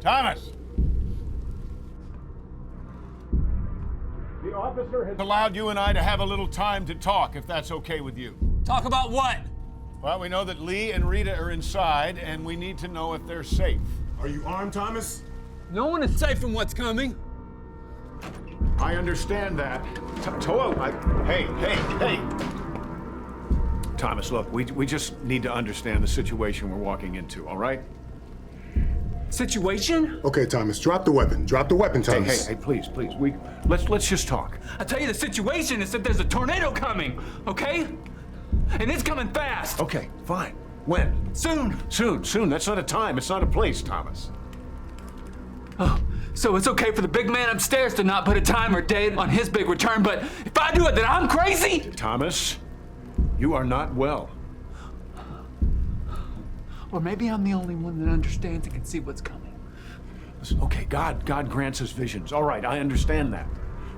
Thomas! The officer has allowed you and I to have a little time to talk, if that's okay with you. Talk about what? Well, we know that Lee and Rita are inside, and we need to know if they're safe. Are you armed, Thomas? No one is safe from what's coming. I understand that. Hey. Thomas, look, we just need to understand the situation we're walking into, all right? Situation? Okay, Thomas, drop the weapon. Drop the weapon, Thomas. Hey, please. Let's just talk. I tell you, the situation is that there's a tornado coming, okay? And it's coming fast. Okay, fine. When? Soon. Soon. That's not a time. It's not a place, Thomas. Oh, so it's okay for the big man upstairs to not put a time or date on his big return, but if I do it, then I'm crazy? Thomas, you are not well. Or maybe I'm the only one that understands and can see what's coming. Listen, okay, God grants us visions. All right, I understand that.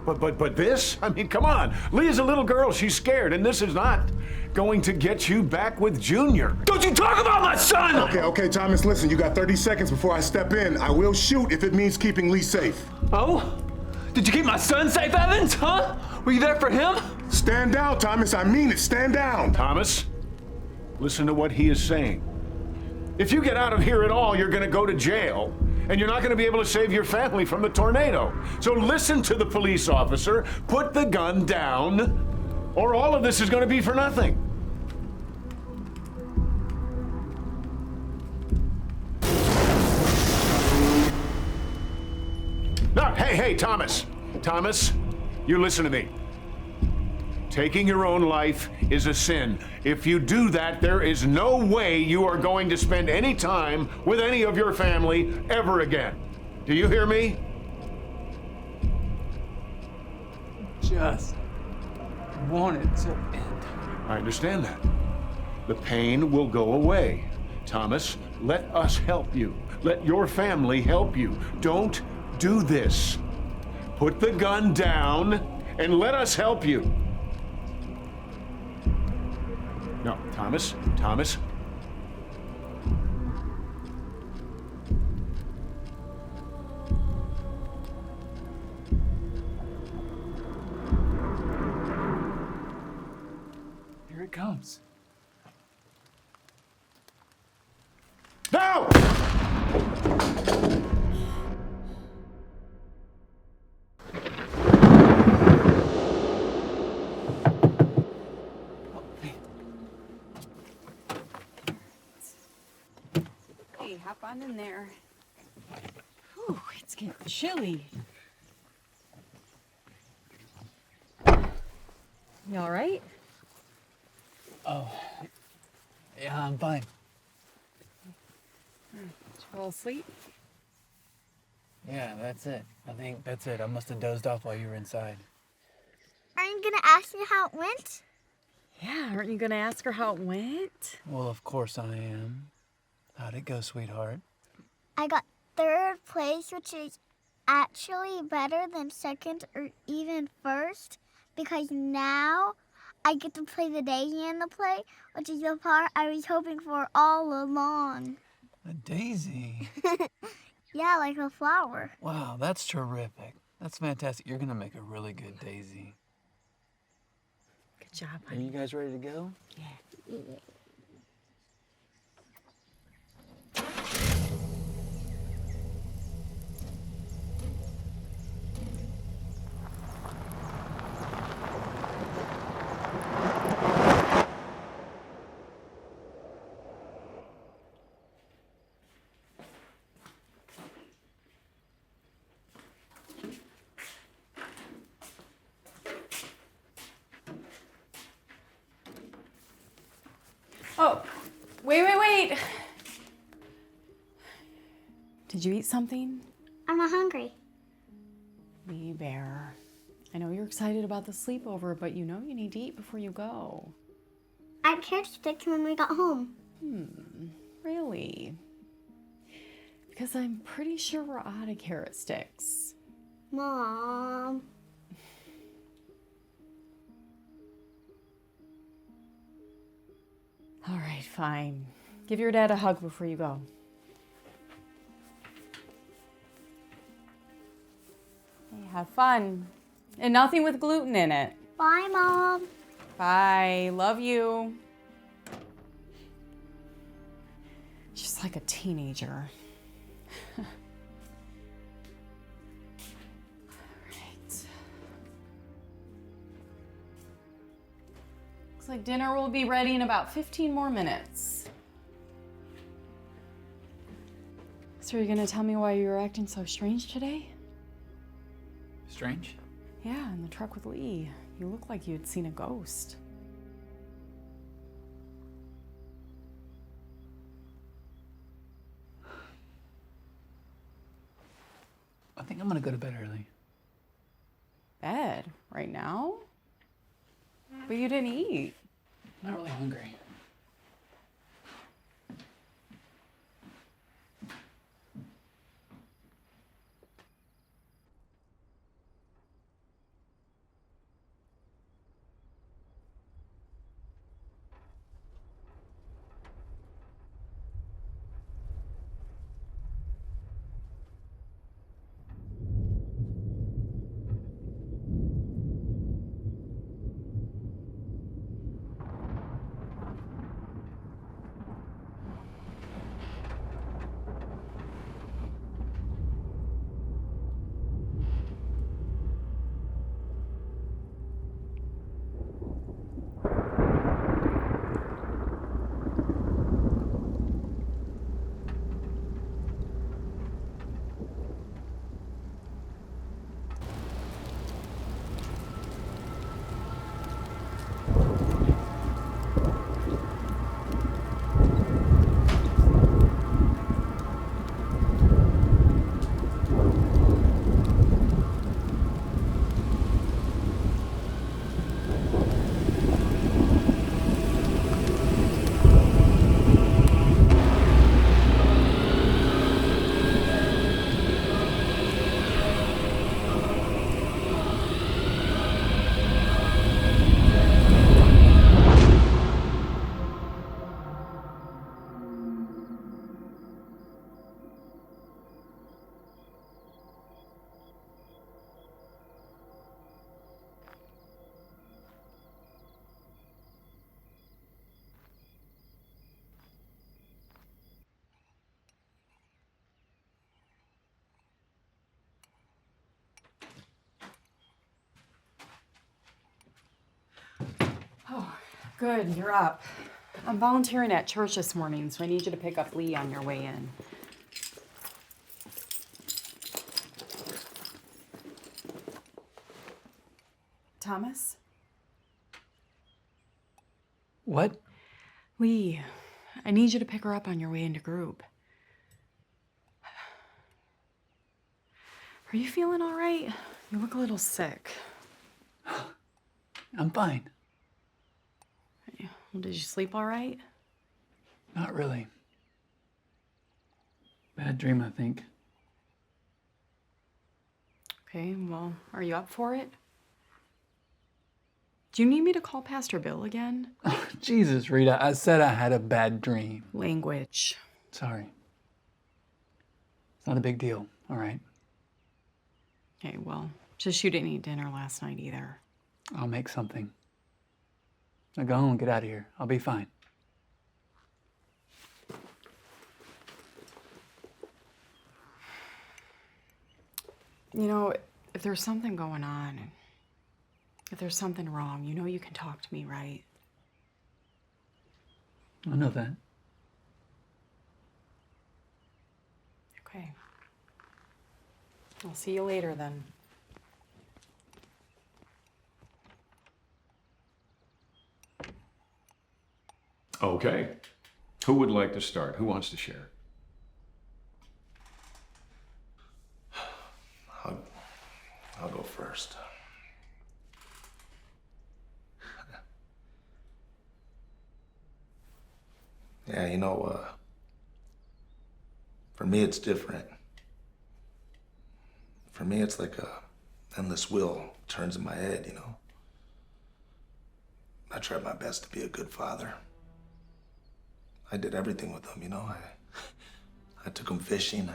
But this? I mean, come on. Lee is a little girl. She's scared, and this is not going to get you back with Junior. Don't you talk about my son! Okay, Thomas, listen, you got 30 seconds before I step in. I will shoot if it means keeping Lee safe. Oh? Did you keep my son safe, Evans? Huh? Were you there for him? Stand down, Thomas. I mean it. Stand down. Thomas, listen to what he is saying. If you get out of here at all, you're going to go to jail, and you're not going to be able to save your family from the tornado. So listen to the police officer, put the gun down, or all of this is going to be for nothing. No, hey, Thomas. Thomas, you listen to me. Taking your own life is a sin. If you do that, there is no way you are going to spend any time with any of your family ever again. Do you hear me? Just want it to end. I understand that. The pain will go away. Thomas, let us help you. Let your family help you. Don't do this. Put the gun down and let us help you. No, Thomas. Here it comes. No! Hop on in there. Whew, it's getting chilly. You all right? Oh, yeah, I'm fine. Did you fall asleep? Yeah, that's it. I think that's it. I must have dozed off while you were inside. Aren't you gonna ask me how it went? Yeah, aren't you gonna ask her how it went? Well, of course I am. How'd it go, sweetheart? I got third place, which is actually better than second or even first, because now I get to play the daisy in the play, which is the part I was hoping for all along. A daisy? Yeah, like a flower. Wow, that's terrific. That's fantastic. You're gonna make a really good daisy. Good job, Are honey. you guys ready to go? Yeah. Oh, wait. Did you eat something? I'm not hungry. Me, Bear. I know you're excited about the sleepover, but you know you need to eat before you go. I had carrot sticks when we got home. Really? Because I'm pretty sure we're out of carrot sticks. Mom. All right, fine. Give your dad a hug before you go. have fun. And nothing with gluten in it. Bye, Mom. Bye. Love you. She's like a teenager. Right. Looks like dinner will be ready in about 15 more minutes. So are you gonna tell me why you were acting so strange today? Strange? Yeah, in the truck with Lee. You look like you'd seen a ghost. I think I'm gonna go to bed early. Bed? Right now? But you didn't eat. I'm not really hungry. Oh, good, you're up. I'm volunteering at church this morning, so I need you to pick up Lee on your way in. Thomas? What? Lee, I need you to pick her up on your way into group. Are you feeling all right? You look a little sick. I'm fine. Well, did you sleep all right? Not really. Bad dream, I think. Okay, well, are you up for it? Do you need me to call Pastor Bill again? Oh, Jesus, Rita, I said I had a bad dream. Language. Sorry. It's not a big deal, all right? Okay, well, just you didn't eat dinner last night either. I'll make something. Now go home and get out of here. I'll be fine. You know, if there's something going on, if there's something wrong, you know you can talk to me, right? I know that. Okay. I'll see you later then. Okay. Who would like to start? Who wants to share? I'll go first. Yeah, for me it's different. For me it's like a endless wheel turns in my head, I tried my best to be a good father. I did everything with them, I took them fishing,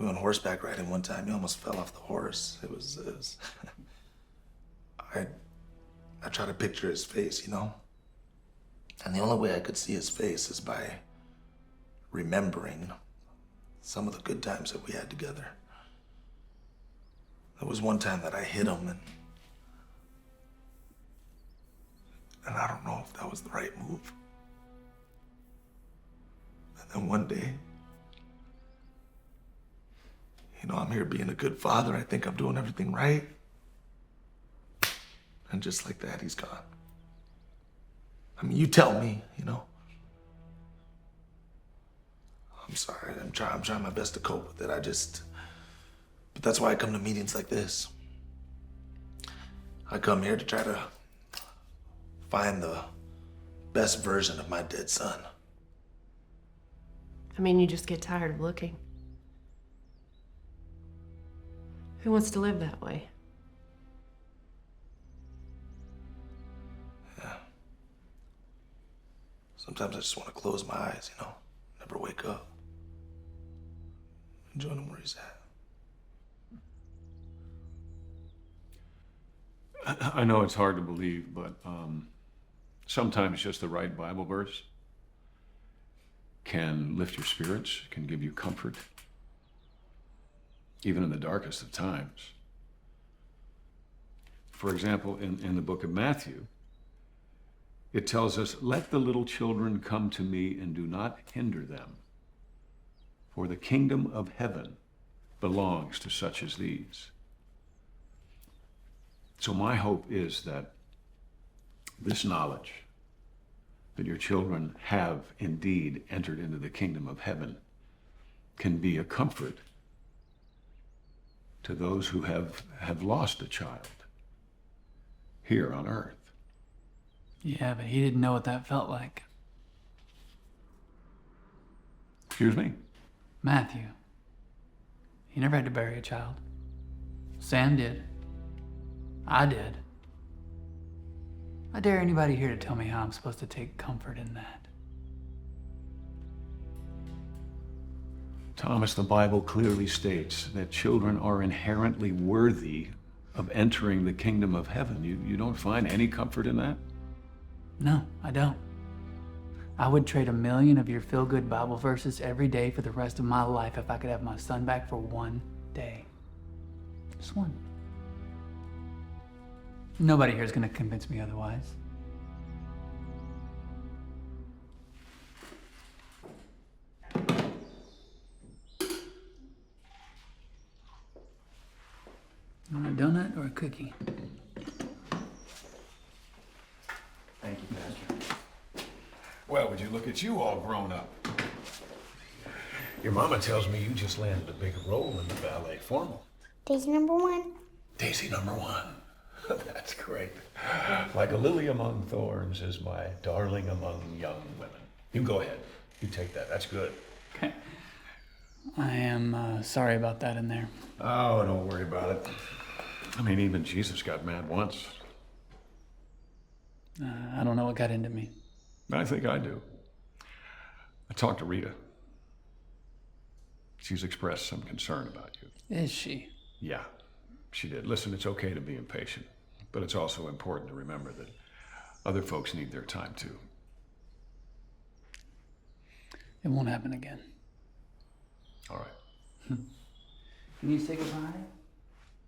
We went horseback riding one time. He almost fell off the horse. It was I try to picture his face, you know? And the only way I could see his face is by remembering some of the good times that we had together. There was one time that I hit him, and I don't know if that was the right move. And then one day, you know, I'm here being a good father. I think I'm doing everything right. And just like that, he's gone. I mean, you tell me, you know. I'm sorry. I'm trying my best to cope with it. But that's why I come to meetings like this. I come here to try to find the best version of my dead son. I mean, you just get tired of looking. Who wants to live that way? Yeah. Sometimes I just want to close my eyes, you know, never wake up. And join him where he's at. I know it's hard to believe, but sometimes just the right Bible verse can lift your spirits, can give you comfort, even in the darkest of times. For example, in the book of Matthew, it tells us, "Let the little children come to me and do not hinder them, for the kingdom of heaven belongs to such as these." So my hope is that this knowledge that your children have indeed entered into the kingdom of heaven can be a comfort to those who have lost a child here on earth. Yeah, but he didn't know what that felt like. Excuse me? Matthew. He never had to bury a child. Sam did. I did. I dare anybody here to tell me how I'm supposed to take comfort in that. Thomas, the Bible clearly states that children are inherently worthy of entering the kingdom of heaven. You don't find any comfort in that? No, I don't. I would trade 1,000,000 of your feel-good Bible verses every day for the rest of my life if I could have my son back for one day. Just one. Nobody here is going to convince me otherwise. You want a donut or a cookie? Thank you, Pastor. Well, would you look at you all grown up? Your mama tells me you just landed a big role in the ballet formal. Daisy number 1. Daisy number 1. That's great. Like a lily among thorns is my darling among young women. You go ahead. You take that. That's good. Okay. I am sorry about that in there. Oh, don't worry about it. I mean, even Jesus got mad once. I don't know what got into me. I think I do. I talked to Rita. She's expressed some concern about you. Is she? Yeah, she did. Listen, it's okay to be impatient, but it's also important to remember that other folks need their time too. It won't happen again. All right. Can you say goodbye?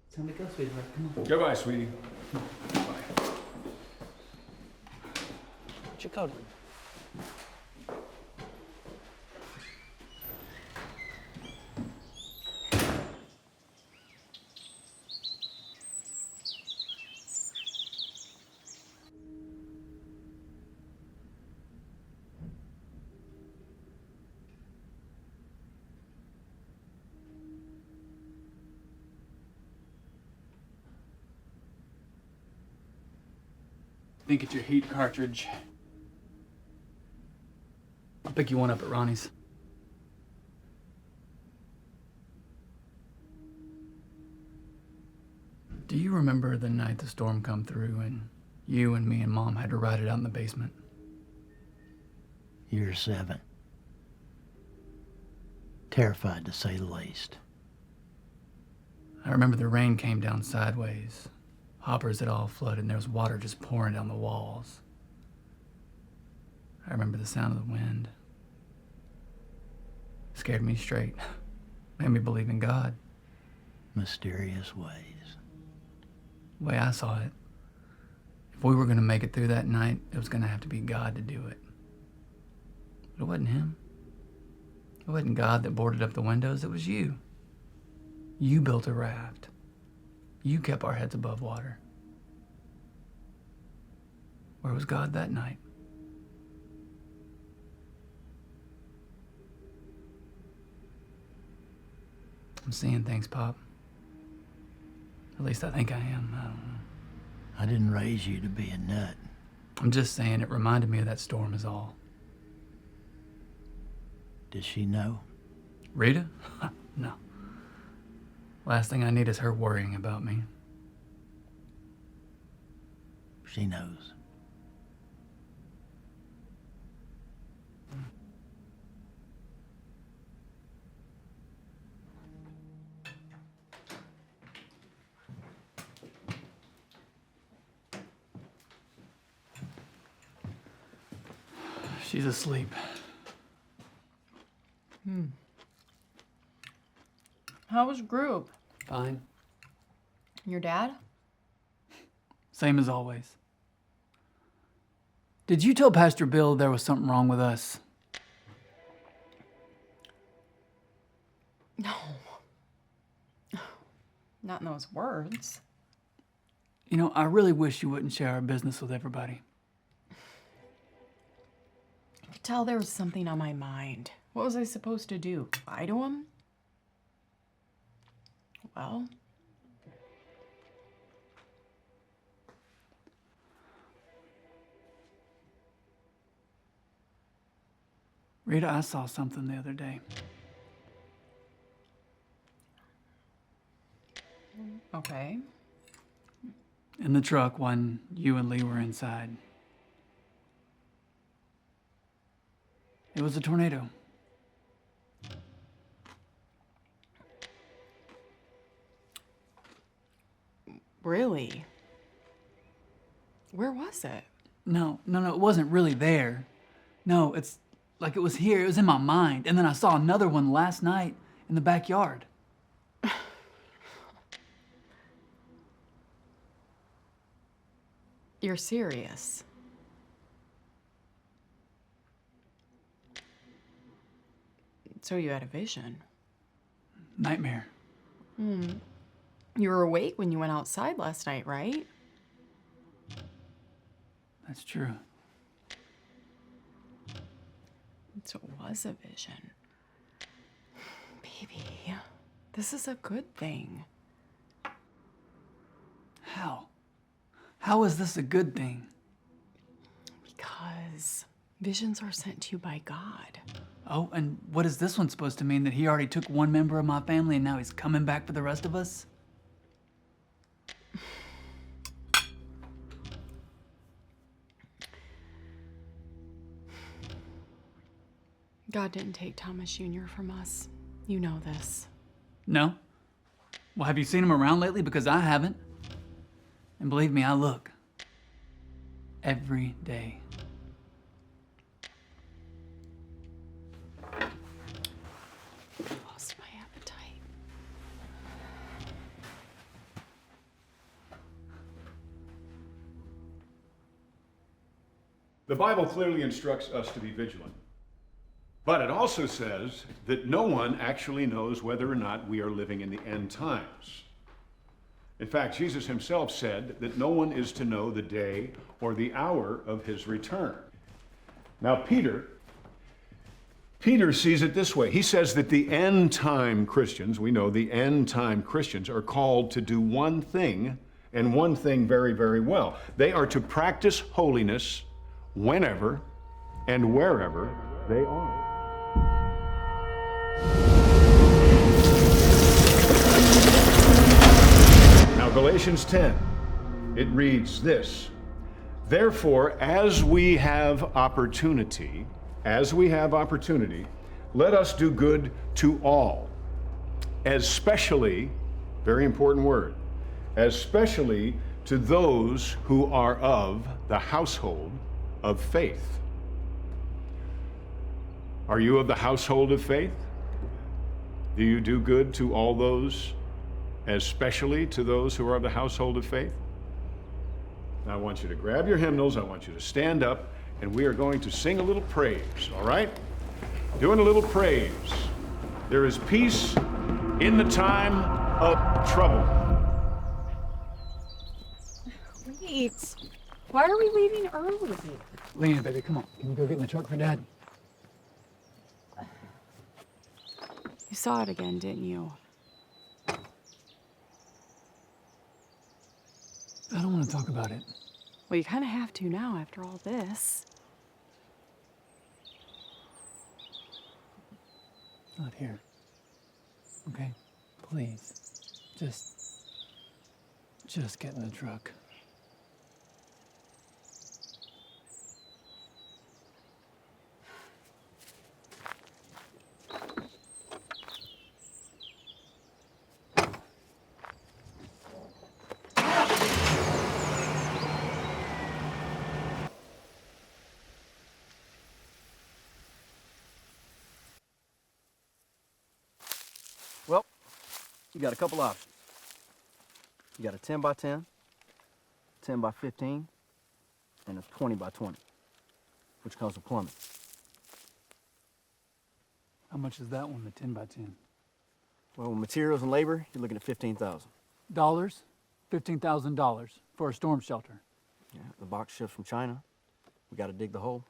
It's time to go, sweetheart. Come on. Goodbye, sweetie. Bye. What's your coat on? I think it's your heat cartridge. I'll pick you one up at Ronnie's. Do you remember the night the storm come through and you and me and Mom had to ride it out in the basement? You're 7. Terrified, to say the least. I remember the rain came down sideways. Hoppers had all flooded and there was water just pouring down the walls. I remember the sound of the wind. Scared me straight. Made me believe in God. Mysterious ways. The way I saw it, if we were going to make it through that night, it was going to have to be God to do it. But it wasn't him. It wasn't God that boarded up the windows, it was you. You built a raft. You kept our heads above water. Where was God that night? I'm seeing things, Pop. At least I think I am. I don't know. I didn't raise you to be a nut. I'm just saying it reminded me of that storm is all. Does she know? Rita? No. Last thing I need is her worrying about me. She knows. She's asleep. How was group? Fine. Your dad? Same as always. Did you tell Pastor Bill there was something wrong with us? No. Not in those words. You know, I really wish you wouldn't share our business with everybody. I could tell there was something on my mind. What was I supposed to do? Lie to him? Well, Rita, I saw something the other day. okay. In the truck when you and Lee were inside. It was a tornado. Really? Where was it? No, it wasn't really there. No, it's like it was here. It was in my mind. And then I saw another one last night in the backyard. You're serious? So you had a vision? Nightmare. You were awake when you went outside last night, right? That's true. So it was a vision. Baby, this is a good thing. How? How is this a good thing? Because visions are sent to you by God. Oh, and what is this one supposed to mean? That he already took one member of my family and now he's coming back for the rest of us? God didn't take Thomas Jr. from us. You know this. No? Well, have you seen him around lately? Because I haven't. And believe me, I look. Every day. Lost my appetite. The Bible clearly instructs us to be vigilant. But it also says that no one actually knows whether or not we are living in the end times. In fact, Jesus himself said that no one is to know the day or the hour of his return. Now, Peter sees it this way. He says that the end time Christians, we know the end time Christians, are called to do one thing, and one thing very, very well. They are to practice holiness whenever and wherever they are. Now, Galatians 10, it reads this: Therefore, as we have opportunity, let us do good to all, especially Very important word. Especially to those who are of the household of faith. Are you of the household of faith? Do you do good to all those, especially to those who are of the household of faith? Now I want you to grab your hymnals, I want you to stand up, and we are going to sing a little praise, all right? Doing a little praise. There is peace in the time of trouble. Wait. Why are we leaving early? Lena, baby, come on. Can we go get in the truck for Dad? You saw it again, didn't you? I don't want to talk about it. Well, you kind of have to now after all this. Not here. Okay? Please. Just get in the truck. Well, you got a couple options. You got a 10 by 10, 10 by 15, and a 20 by 20, which comes with plumbing. How much is that one, the 10 by 10? Well, with materials and labor, you're looking at $15,000. Dollars? $15,000 for a storm shelter. Yeah, the box ships from China. We got to dig the hole.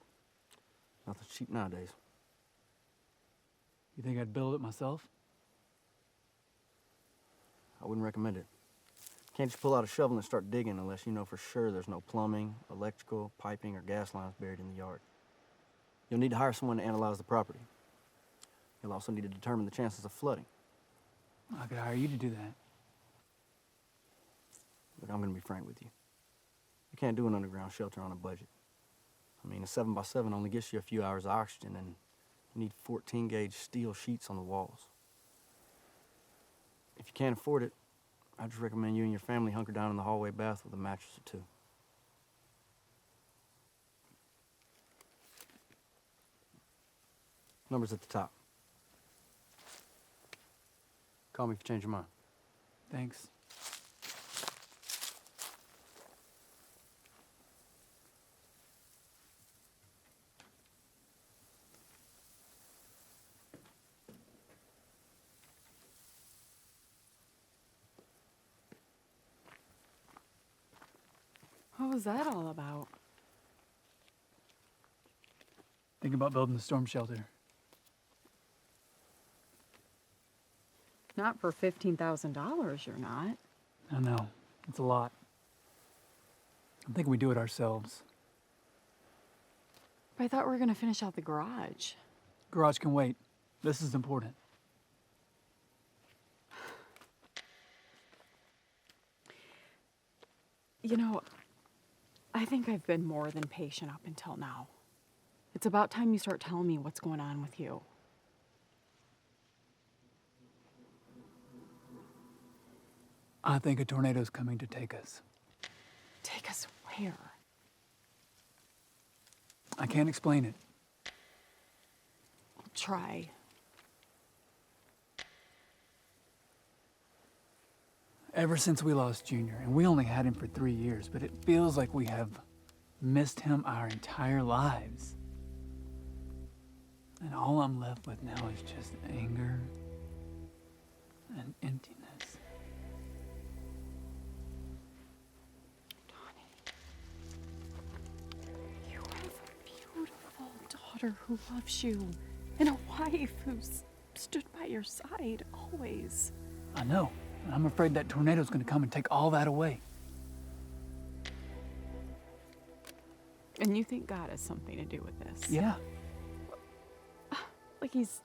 Nothing's cheap nowadays. You think I'd build it myself? I wouldn't recommend it. Can't just pull out a shovel and start digging unless you know for sure there's no plumbing, electrical, piping, or gas lines buried in the yard. You'll need to hire someone to analyze the property. You'll also need to determine the chances of flooding. I could hire you to do that. Look, I'm gonna be frank with you. You can't do an underground shelter on a budget. I mean, a 7x7 only gets you a few hours of oxygen, and you need 14-gauge steel sheets on the walls. If you can't afford it, I just recommend you and your family hunker down in the hallway bath with a mattress or two. Number's at the top. Call me if you change your mind. Thanks. What was that all about? Think about building the storm shelter. Not for $15,000, you're not. I know. It's a lot. I'm thinking we do it ourselves. But I thought we were gonna finish out the garage. Garage can wait. This is important. You know, I think I've been more than patient up until now. It's about time you start telling me what's going on with you. I think a tornado's coming to take us. Take us where? I can't explain it. I'll try. Ever since we lost Junior, and we only had him for 3 years, but it feels like we have missed him our entire lives. And all I'm left with now is just anger and emptiness. You have a beautiful daughter who loves you, and a wife who's stood by your side always. I know. And I'm afraid that tornado's gonna come and take all that away. And you think God has something to do with this? Yeah. Like he's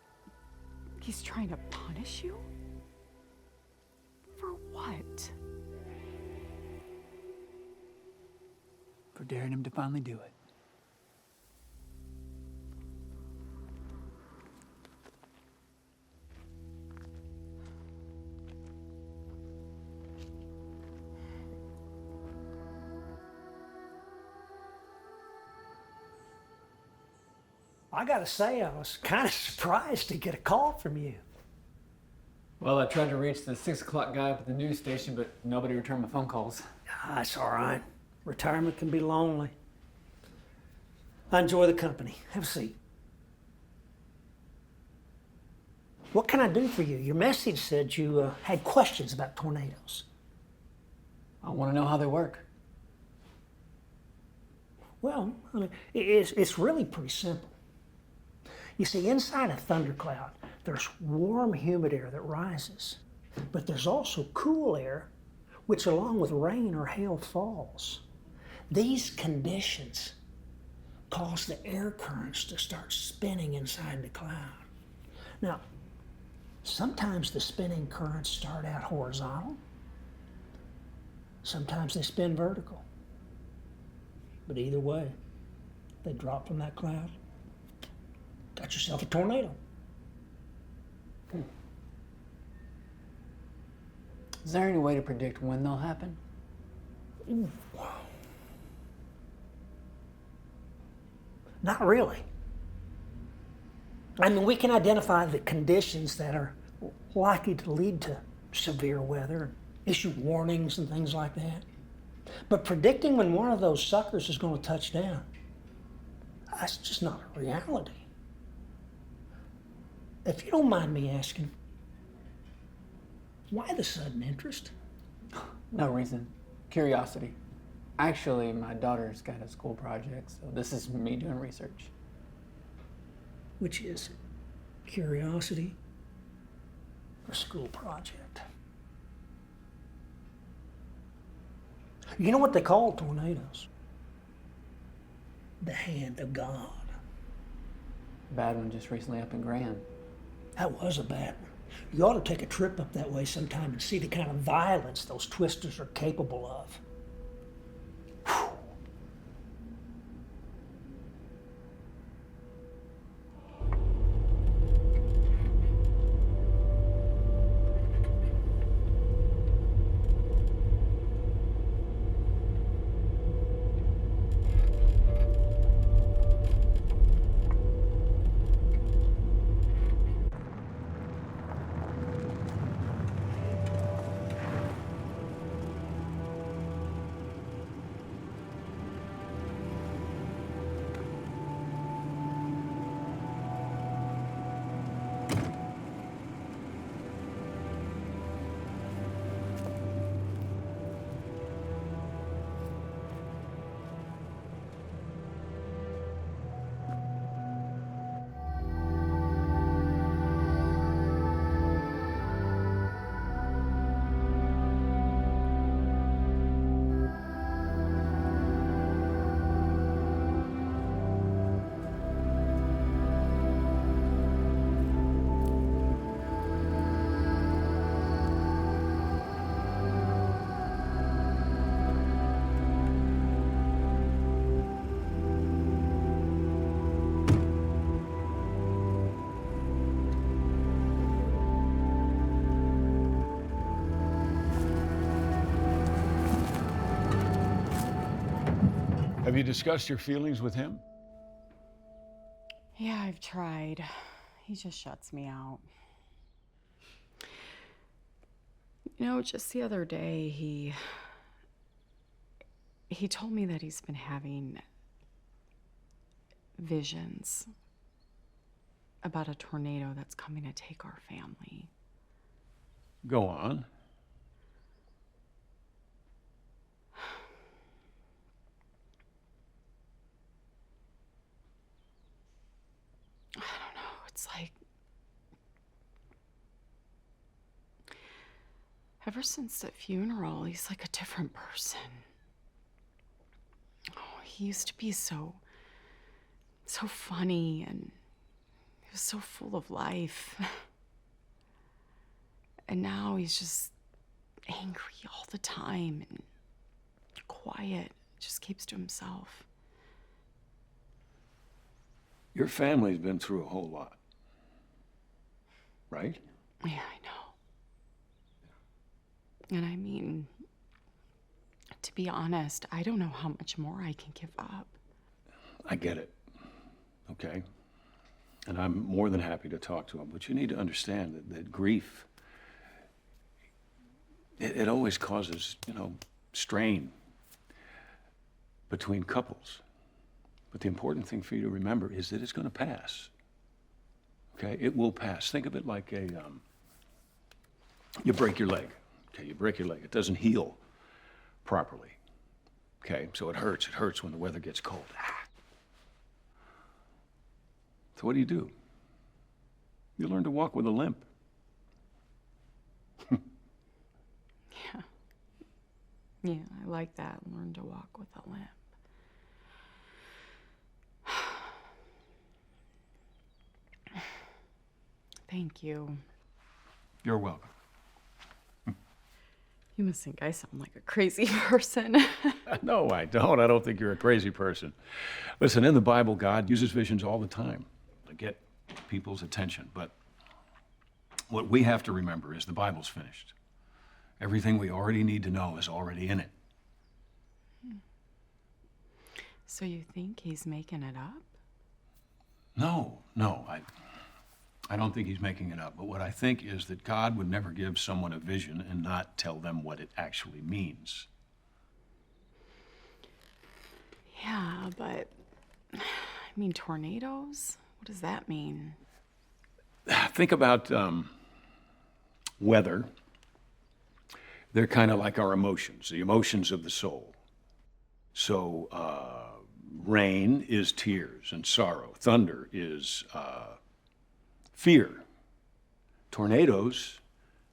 trying to punish you? For what? For daring him to finally do it. I gotta say, I was kind of surprised to get a call from you. Well, I tried to reach the 6 o'clock guy up at the news station, but nobody returned my phone calls. That's all right. Retirement can be lonely. I enjoy the company. Have a seat. What can I do for you? Your message said you had questions about tornadoes. I want to know how they work. Well, I mean, it's really pretty simple. You see, inside a thundercloud, there's warm, humid air that rises. But there's also cool air, which along with rain or hail falls. These conditions cause the air currents to start spinning inside the cloud. Now, sometimes the spinning currents start out horizontal. Sometimes they spin vertical. But either way, they drop from that cloud. Got yourself a tornado. Is there any way to predict when they'll happen? Ooh. Not really. I mean, we can identify the conditions that are likely to lead to severe weather and issue warnings and things like that. But predicting when one of those suckers is going to touch down, that's just not a reality. If you don't mind me asking, why the sudden interest? No reason. Curiosity. Actually, my daughter's got a school project, so this is me doing research. Which is curiosity or school project? You know what they call tornadoes? The hand of God. Bad one just recently up in Grand. That was a bad one. You ought to take a trip up that way sometime and see the kind of violence those twisters are capable of. Whew. Have you discussed your feelings with him? Yeah, I've tried. He just shuts me out. You know, just the other day, he told me that he's been having visions about a tornado that's coming to take our family. Go on. I don't know, it's like ever since the funeral, he's like a different person. Oh, he used to be so funny, and he was so full of life. And now he's just angry all the time and quiet, just keeps to himself. Your family's been through a whole lot, right? Yeah, I know. And I mean, to be honest, I don't know how much more I can give up. I get it, okay? And I'm more than happy to talk to him. But you need to understand that grief, it always causes, strain between couples. But the important thing for you to remember is that it's going to pass. Okay, it will pass. Think of it like you break your leg. Okay, you break your leg. It doesn't heal properly. Okay, so it hurts. It hurts when the weather gets cold. So what do? You learn to walk with a limp. Yeah, I like that. Learn to walk with a limp. Thank you. You're welcome. You must think I sound like a crazy person. No, I don't. I don't think you're a crazy person. Listen, in the Bible, God uses visions all the time to get people's attention. But what we have to remember is the Bible's finished. Everything we already need to know is already in it. So you think he's making it up? No, I don't think he's making it up. But what I think is that God would never give someone a vision and not tell them what it actually means. Yeah, but tornadoes? What does that mean? Think about weather. They're kind of like our emotions, the emotions of the soul. So rain is tears and sorrow. Thunder is fear. Tornadoes,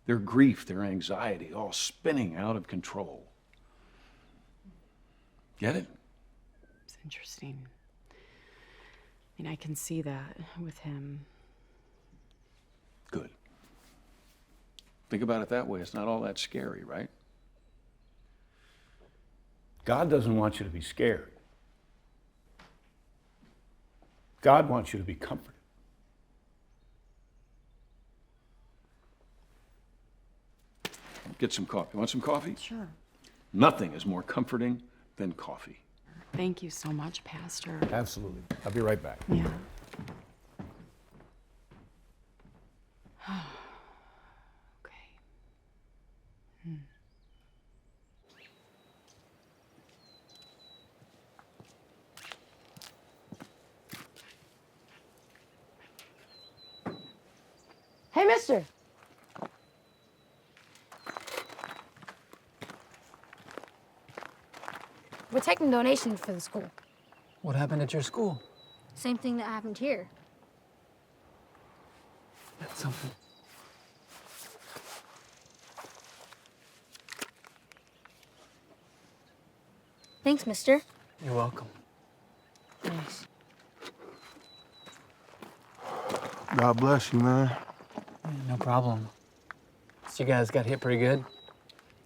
they're grief, they're anxiety, all spinning out of control. Get it? It's interesting. I can see that with him. Good. Think about it that way. It's not all that scary, right? God doesn't want you to be scared. God wants you to be comforted. Get some coffee. Want some coffee? Sure. Nothing is more comforting than coffee. Thank you so much, Pastor. Absolutely. I'll be right back. Yeah. Okay. Hey, mister. We're taking donations for the school. What happened at your school? Same thing that happened here. That's something. Thanks, mister. You're welcome. Thanks. God bless you, man. Yeah, no problem. So you guys got hit pretty good?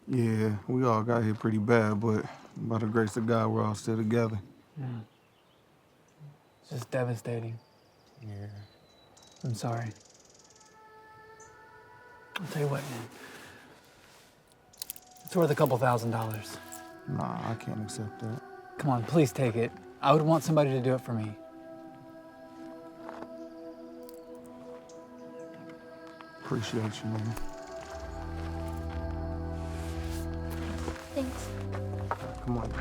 Yeah, we all got hit pretty bad, but by the grace of God, we're all still together. Yeah. It's just devastating. Yeah. I'm sorry. I'll tell you what, man. It's worth a couple $1,000s. Nah, I can't accept that. Come on, please take it. I would want somebody to do it for me. Appreciate you, man. Thanks. Come on.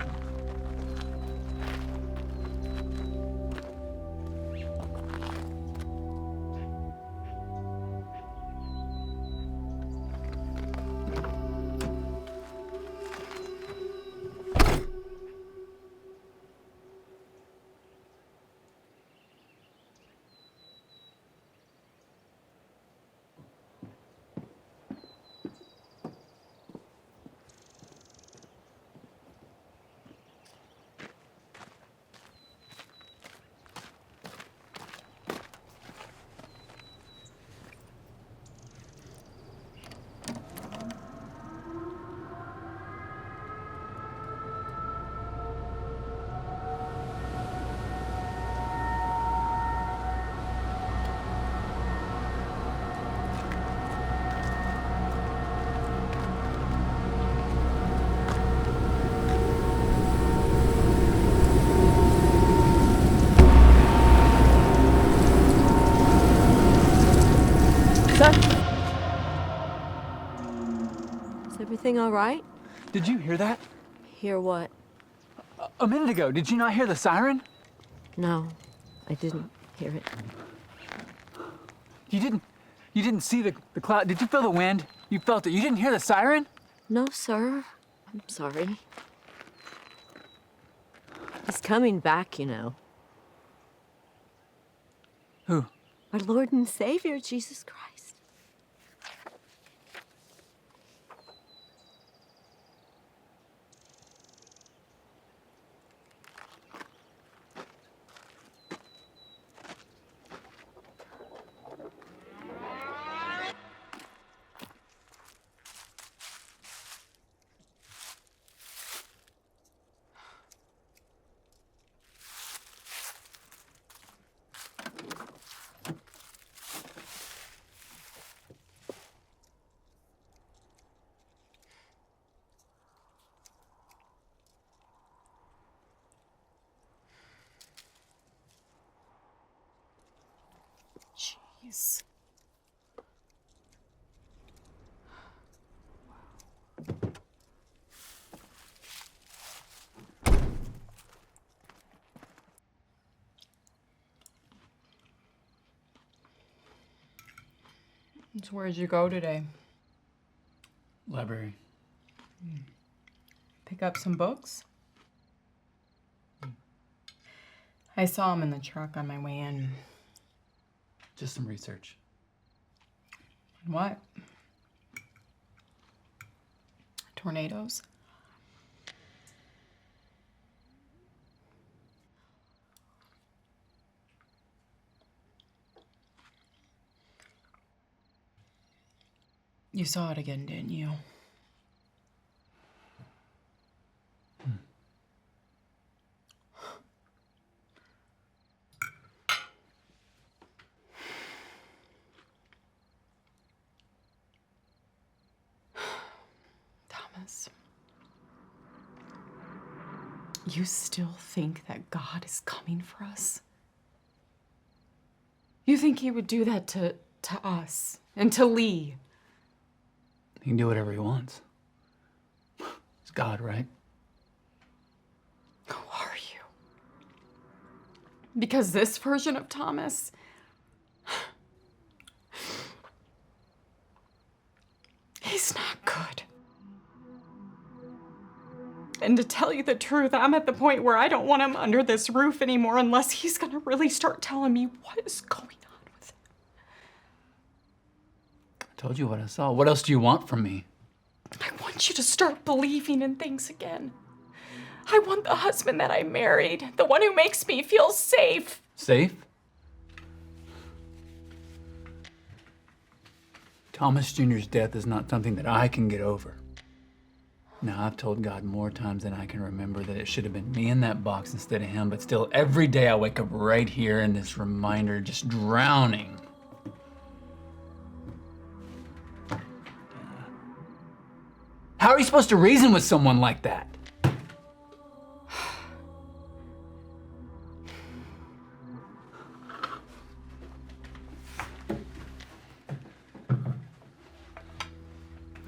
Is everything all right? Did you hear that? Hear what? A minute ago, did you not hear the siren? No, I didn't hear it. You didn't see the cloud. Did you feel the wind? You felt it. You didn't hear the siren? No, sir. I'm sorry. He's coming back, you know. Who? Our Lord and Savior, Jesus Christ. Jeez. So where'd you go today? Library. Pick up some books? I saw them in the truck on my way in. Just some research. What? Tornadoes? You saw it again, didn't you? Thomas, you still think that God is coming for us? You think he would do that to us and to Lee? He can do whatever he wants. It's God, right? Who are you? Because this version of Thomas, he's not good. And to tell you the truth, I'm at the point where I don't want him under this roof anymore unless he's gonna really start telling me what is going on with him. I told you what I saw. What else do you want from me? I want you to start believing in things again. I want the husband that I married, the one who makes me feel safe. Safe? Thomas Jr.'s death is not something that I can get over. Now, I've told God more times than I can remember that it should have been me in that box instead of him, but still, every day I wake up right here in this reminder, just drowning. How are you supposed to reason with someone like that?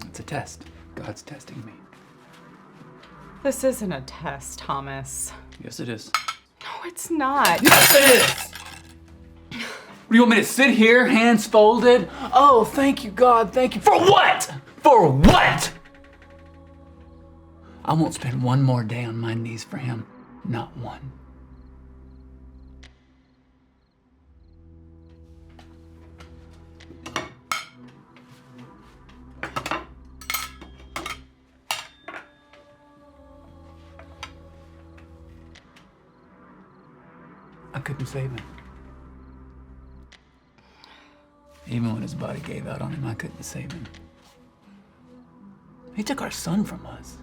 It's a test. God's testing me. This isn't a test, Thomas. Yes, it is. No, it's not. Yes, it is! What, do you want me to sit here, hands folded? Oh, thank you, God, thank you. For what? For what? I won't spend one more day on my knees for him. Not one. I couldn't save him. Even when his body gave out on him, I couldn't save him. He took our son from us.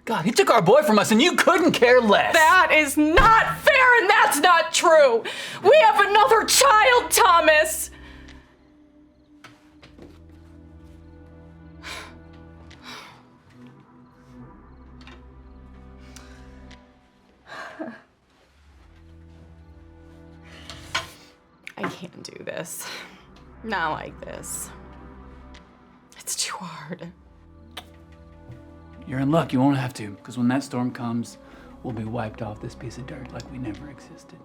God, he took our boy from us, and you couldn't care less. That is not fair, and that's not true. We have another child, Thomas. I can't do this. Not like this. It's too hard. You're in luck. You won't have to, because when that storm comes, we'll be wiped off this piece of dirt like we never existed.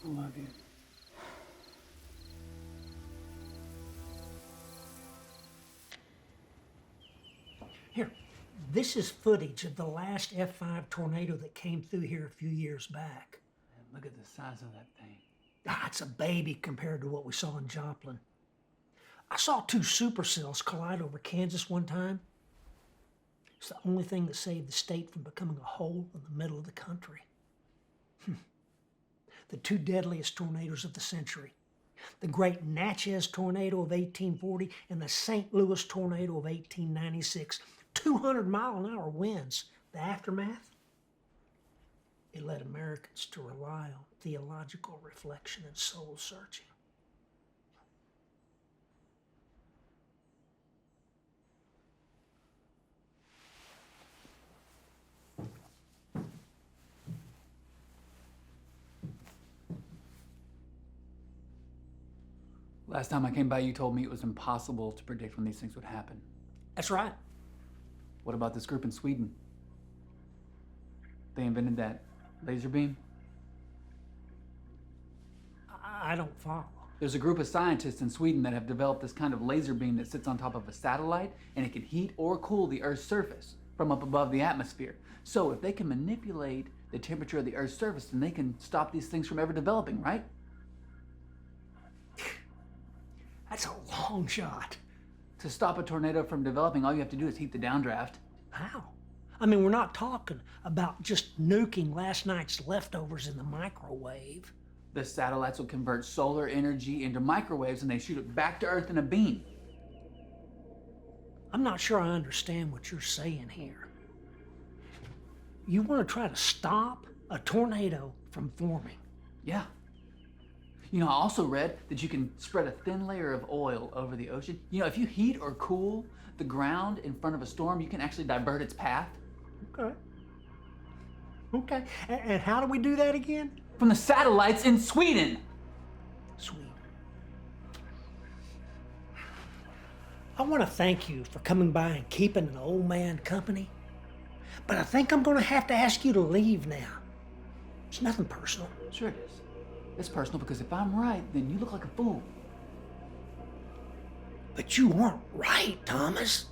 I love you. Here, this is footage of the last F5 tornado that came through here a few years back. Man, look at the size of that thing. Ah, it's a baby compared to what we saw in Joplin. I saw two supercells collide over Kansas one time. It's the only thing that saved the state from becoming a hole in the middle of the country. The two deadliest tornadoes of the century. The Great Natchez Tornado of 1840 and the St. Louis Tornado of 1896. 200-mile-an-hour winds. The aftermath? It led Americans to rely on theological reflection and soul searching. Last time I came by, you told me it was impossible to predict when these things would happen. That's right. What about this group in Sweden? They invented that laser beam? I don't follow. There's a group of scientists in Sweden that have developed this kind of laser beam that sits on top of a satellite, and it can heat or cool the Earth's surface from up above the atmosphere. So if they can manipulate the temperature of the Earth's surface, then they can stop these things from ever developing, right? That's a long shot. To stop a tornado from developing, all you have to do is heat the downdraft. How? I mean, we're not talking about just nuking last night's leftovers in the microwave. The satellites will convert solar energy into microwaves and they shoot it back to Earth in a beam. I'm not sure I understand what you're saying here. You want to try to stop a tornado from forming? Yeah. You know, I also read that you can spread a thin layer of oil over the ocean. You know, if you heat or cool the ground in front of a storm, you can actually divert its path. Okay. Okay. And how do we do that again? From the satellites in Sweden. Sweden. I want to thank you for coming by and keeping an old man company. But I think I'm going to have to ask you to leave now. It's nothing personal. Sure it is. It's personal because if I'm right, then you look like a fool. But you weren't right, Thomas.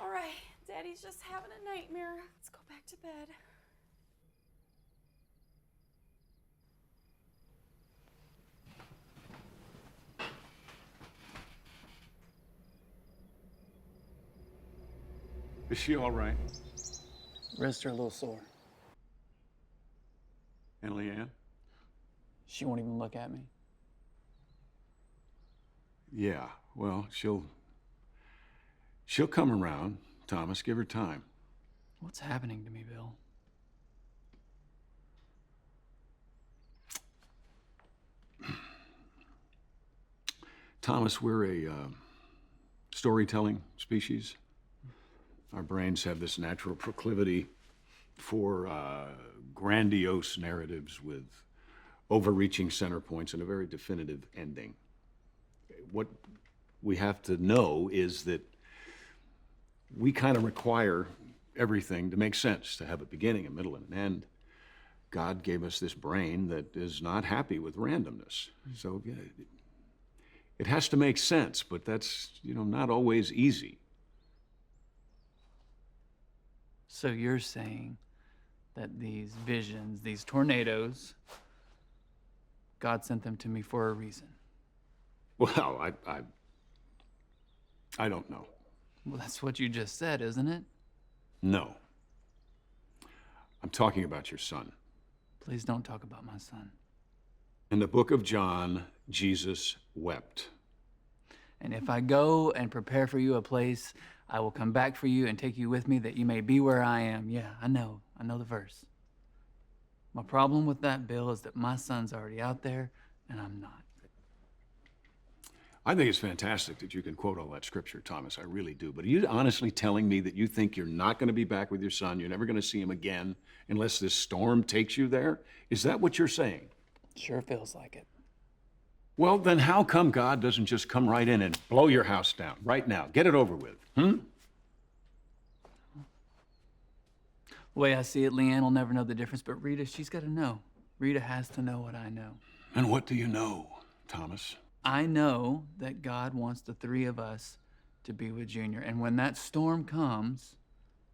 all right. Daddy's just having a nightmare. Let's go back to bed. Is she all right? Wrists are a little sore. And Leanne? She won't even look at me. Yeah, well, she'll come around. Thomas, give her time. What's happening to me, Bill? Thomas, we're a storytelling species. Our brains have this natural proclivity for grandiose narratives with overreaching center points and a very definitive ending. What we have to know is that we kind of require everything to make sense, to have a beginning, a middle, and an end. God gave us this brain that is not happy with randomness. So yeah, it has to make sense, but that's, not always easy. So you're saying that these visions, these tornadoes, God sent them to me for a reason? Well, I don't know. Well, that's what you just said, isn't it? No. I'm talking about your son. Please don't talk about my son. In the book of John, Jesus wept. And if I go and prepare for you a place, I will come back for you and take you with me that you may be where I am. Yeah, I know the verse. My problem with that, Bill, is that my son's already out there and I'm not. I think it's fantastic that you can quote all that scripture, Thomas. I really do. But are you honestly telling me that you think you're not going to be back with your son? You're never going to see him again unless this storm takes you there? Is that what you're saying? Sure feels like it. Well, then how come God doesn't just come right in and blow your house down right now? Get it over with, The way I see it, Leanne will never know the difference, but Rita, she's got to know. Rita has to know what I know. And what do you know, Thomas? I know that God wants the three of us to be with Junior. And when that storm comes,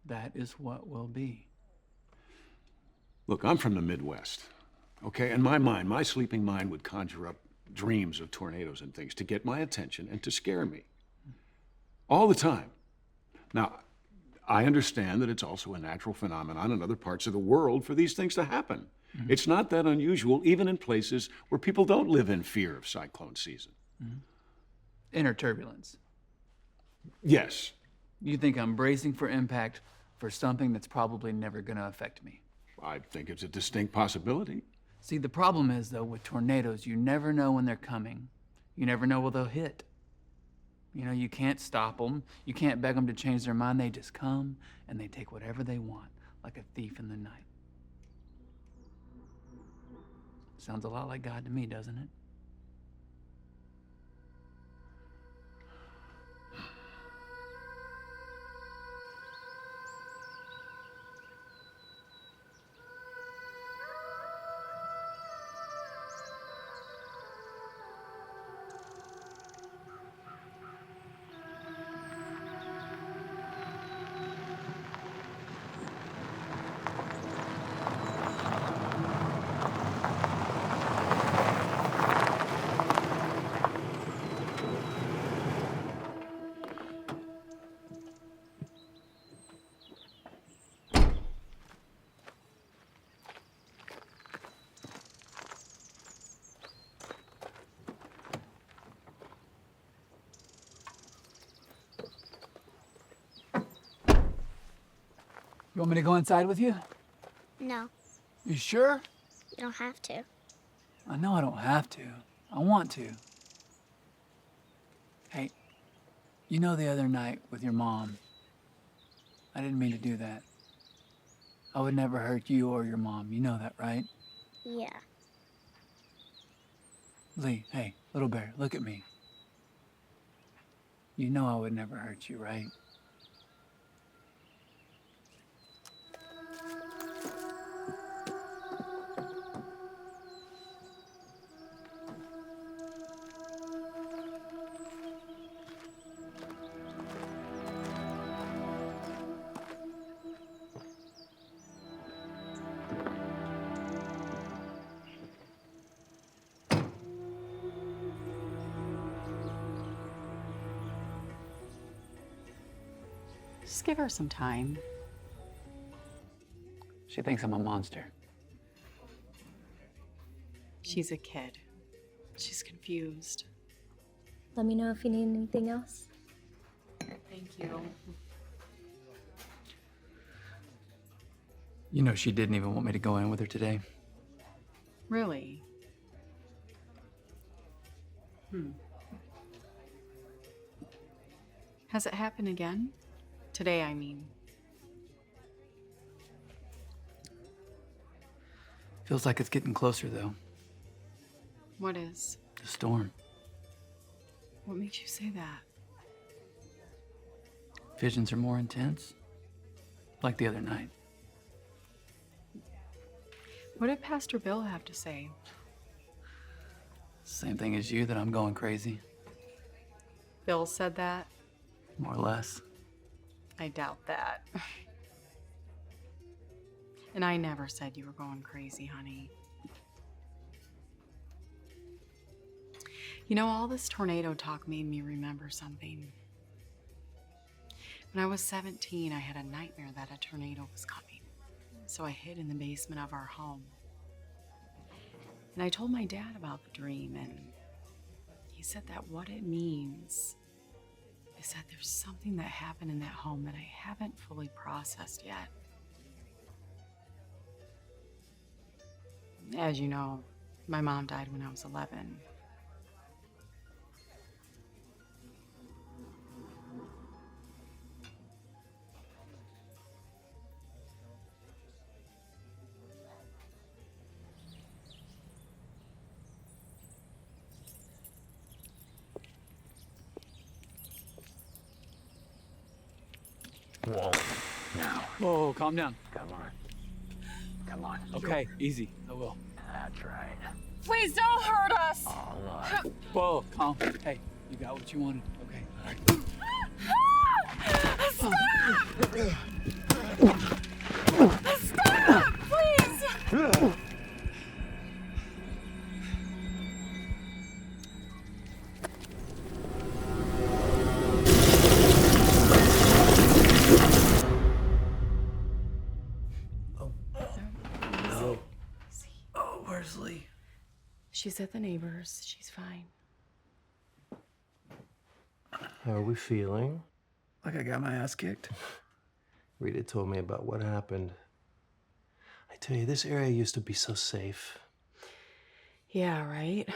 that is what will be. Look, I'm from the Midwest, okay? And my sleeping mind would conjure up dreams of tornadoes and things to get my attention and to scare me. All the time. Now, I understand that it's also a natural phenomenon in other parts of the world for these things to happen. Mm-hmm. It's not that unusual, even in places where people don't live in fear of cyclone season. Mm-hmm. Inner turbulence. Yes. You think I'm bracing for impact for something that's probably never going to affect me? I think it's a distinct possibility. See, the problem is, though, with tornadoes, you never know when they're coming. You never know when they'll hit. You can't stop them. You can't beg them to change their mind. They just come and they take whatever they want, like a thief in the night. Sounds a lot like God to me, doesn't it? You want me to go inside with you? No, You sure? you don't have to. I know I don't have to. I want to. Hey, the other night with your mom, I didn't mean to do that. I would never hurt you or your mom. You know that, right? Yeah. Lee, hey, little bear, look at me. You know I would never hurt you, right? Just give her some time. She thinks I'm a monster. She's a kid. She's confused. Let me know if you need anything else. Thank you. You know, she didn't even want me to go in with her today. Really? Has it happened again? Today, I mean. Feels like it's getting closer, though. What is? The storm. What makes you say that? Visions are more intense. Like the other night. What did Pastor Bill have to say? Same thing as you, that I'm going crazy. Bill said that? More or less. I doubt that. And I never said you were going crazy, honey. You know, all this tornado talk made me remember something. When I was 17, I had a nightmare that a tornado was coming. So I hid in the basement of our home. And I told my dad about the dream, and he said that what it means is that there's something that happened in that home that I haven't fully processed yet. As you know, my mom died when I was 11. Whoa. Now. Whoa, calm down. Come on. Come on. Okay, easy. I will. That's right. Please don't hurt us! Oh, Lord. Whoa, calm. Hey, you got what you wanted. Okay. Stop! Stop, please! Oh, where's Lee? She's at the neighbor's. She's fine. How are we feeling? Like I got my ass kicked. Rita told me about what happened. I tell you, this area used to be so safe. Yeah, right?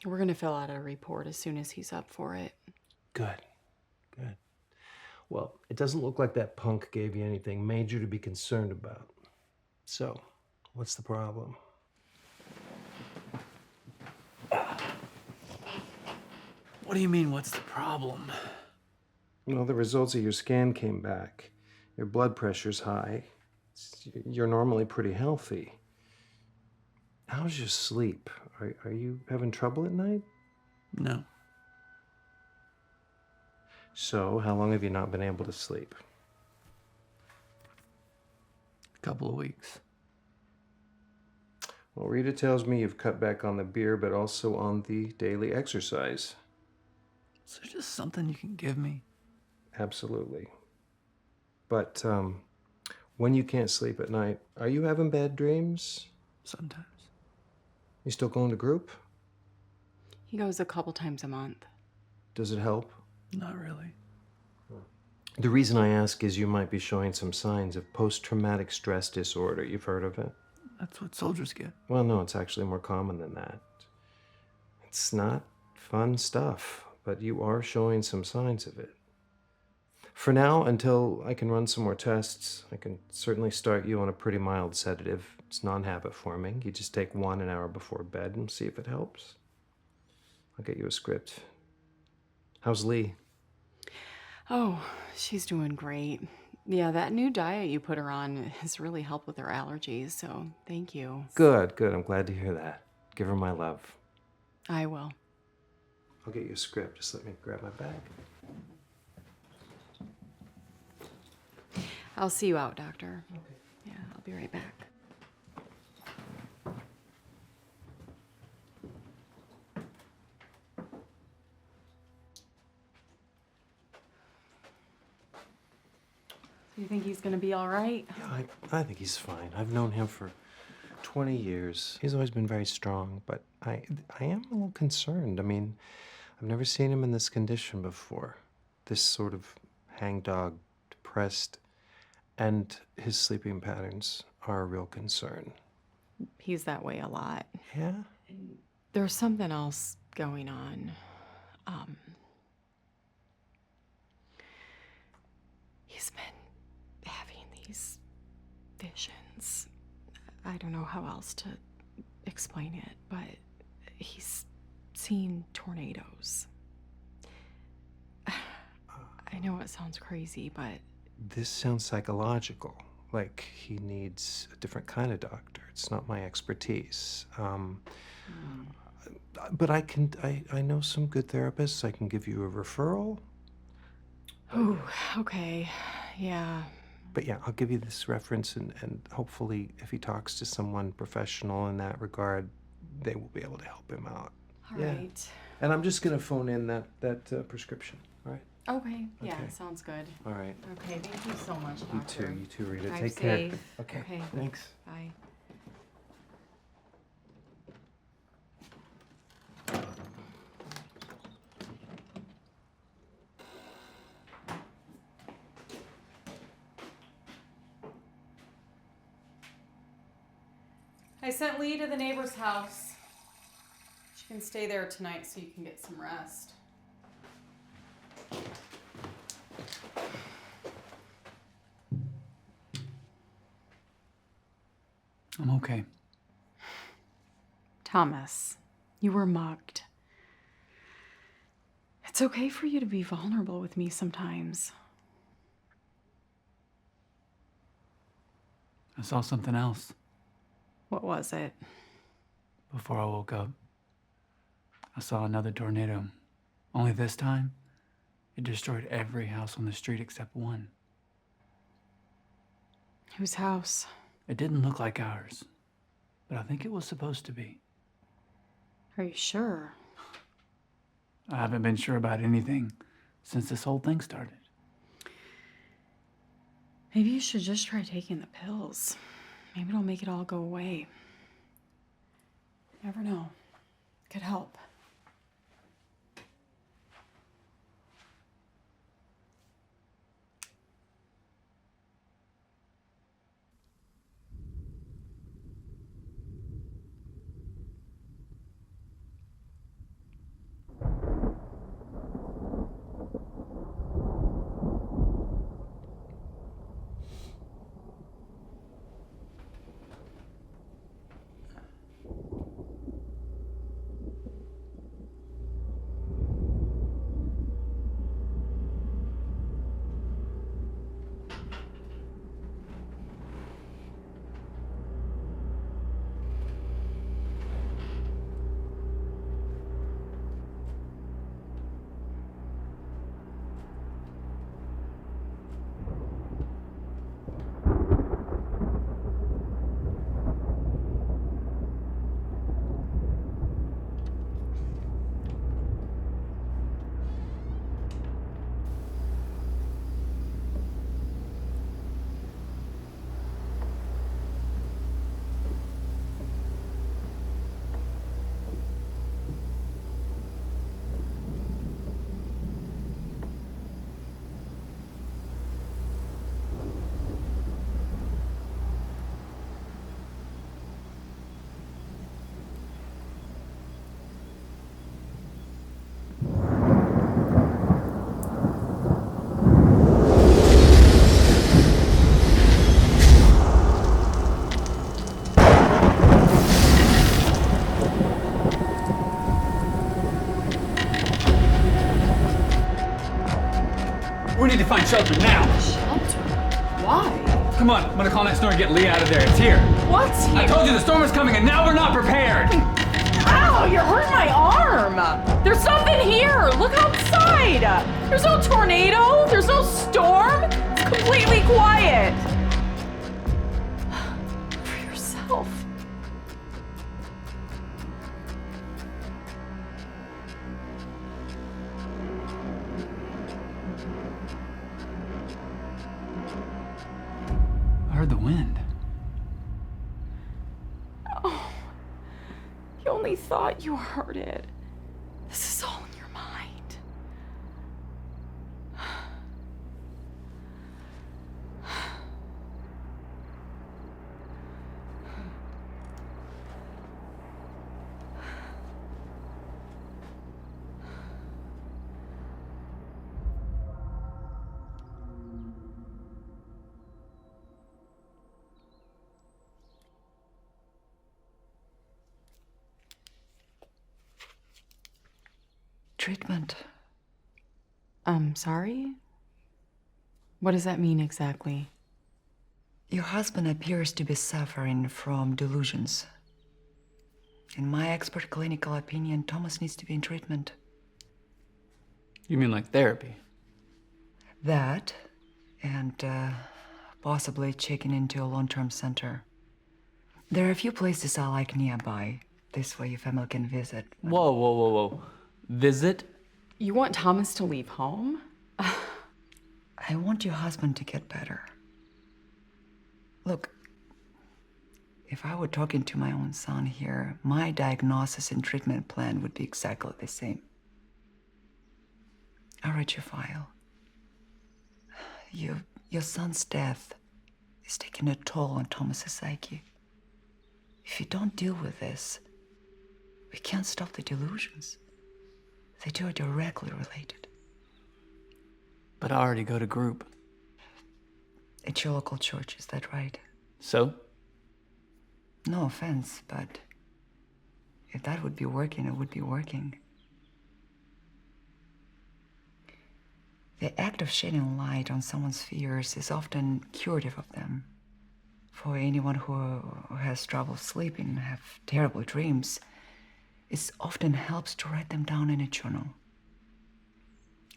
We're gonna fill out a report as soon as he's up for it. Good. Good. Well, it doesn't look like that punk gave you anything major to be concerned about. So, what's the problem? What do you mean, what's the problem? Well, the results of your scan came back. Your blood pressure's high. You're normally pretty healthy. How's your sleep? Are you having trouble at night? No. So, how long have you not been able to sleep? A couple of weeks. Well, Rita tells me you've cut back on the beer, but also on the daily exercise. Is there just something you can give me? Absolutely. But, when you can't sleep at night, are you having bad dreams? Sometimes. You still going to group? He goes a couple times a month. Does it help? Not really. The reason I ask is you might be showing some signs of post-traumatic stress disorder. You've heard of it? That's what soldiers get. Well, no, it's actually more common than that. It's not fun stuff, but you are showing some signs of it. For now, until I can run some more tests, I can certainly start you on a pretty mild sedative. It's non-habit forming. You just take one an hour before bed and see if it helps. I'll get you a script. How's Lee? Oh, she's doing great. Yeah, that new diet you put her on has really helped with her allergies, so thank you. Good, good. I'm glad to hear that. Give her my love. I will. I'll get you a script. Just let me grab my bag. I'll see you out, Doctor. Okay. Yeah, I'll be right back. You think he's gonna be all right? Yeah, I think he's fine. I've known him for 20 years. He's always been very strong, but I am a little concerned. I mean, I've never seen him in this condition before. This sort of hangdog, depressed, and his sleeping patterns are a real concern. He's that way a lot. Yeah? There's something else going on. He's been having these visions. I don't know how else to explain it, but he's seen tornadoes. I know it sounds crazy, but... This sounds psychological, like he needs a different kind of doctor. It's not my expertise. But I know some good therapists. I can give you a referral. Oh, okay, yeah. But yeah, I'll give you this reference, and hopefully if he talks to someone professional in that regard, they will be able to help him out. All right. And I'm just gonna phone in that prescription, all right? Okay, yeah, Okay. sounds good. All right. Okay, thank you so much, Doctor. You too, Rita. Drive Take care. safe. Okay, thanks. Bye. I sent Lee to the neighbor's house. She can stay there tonight so you can get some rest. I'm okay. Thomas, you were mugged. It's okay for you to be vulnerable with me sometimes. I saw something else What was it? before I woke up. I saw another tornado. Only this time, it destroyed every house on the street except one. Whose house? It didn't look like ours, but I think it was supposed to be. Are you sure? I haven't been sure about anything since this whole thing started. Maybe you should just try taking the pills. Maybe it'll make it all go away. Never know. Could help. We need to find shelter now. Shelter? Why? Come on, I'm gonna call next door and get Lee out of there. It's here. What's here? I told you the storm is coming and now we're not prepared. Ow, you're hurting my arm. There's something here. Look outside. There's no tornado. There's no storm. It's completely quiet. For yourself. heard the wind. Oh, you only thought you heard it. This is all in your mind. Treatment. Sorry? What does that mean exactly? Your husband appears to be suffering from delusions. In my expert clinical opinion, Thomas needs to be in treatment. You mean like therapy? That, and possibly checking into a long-term center. There are a few places I like nearby. This way your family can visit. Whoa, whoa, whoa, whoa. Visit? You want Thomas to leave home? I want your husband to get better. Look, if I were talking to my own son here, my diagnosis and treatment plan would be exactly the same. I read your file. Your son's death is taking a toll on Thomas's psyche. If you don't deal with this, we can't stop the delusions. The two are directly related. But I already go to group. It's your local church, is that right? So? No offense, but if that would be working, it would be working. The act of shedding light on someone's fears is often curative of them. For anyone who has trouble sleeping and have terrible dreams, it often helps to write them down in a journal.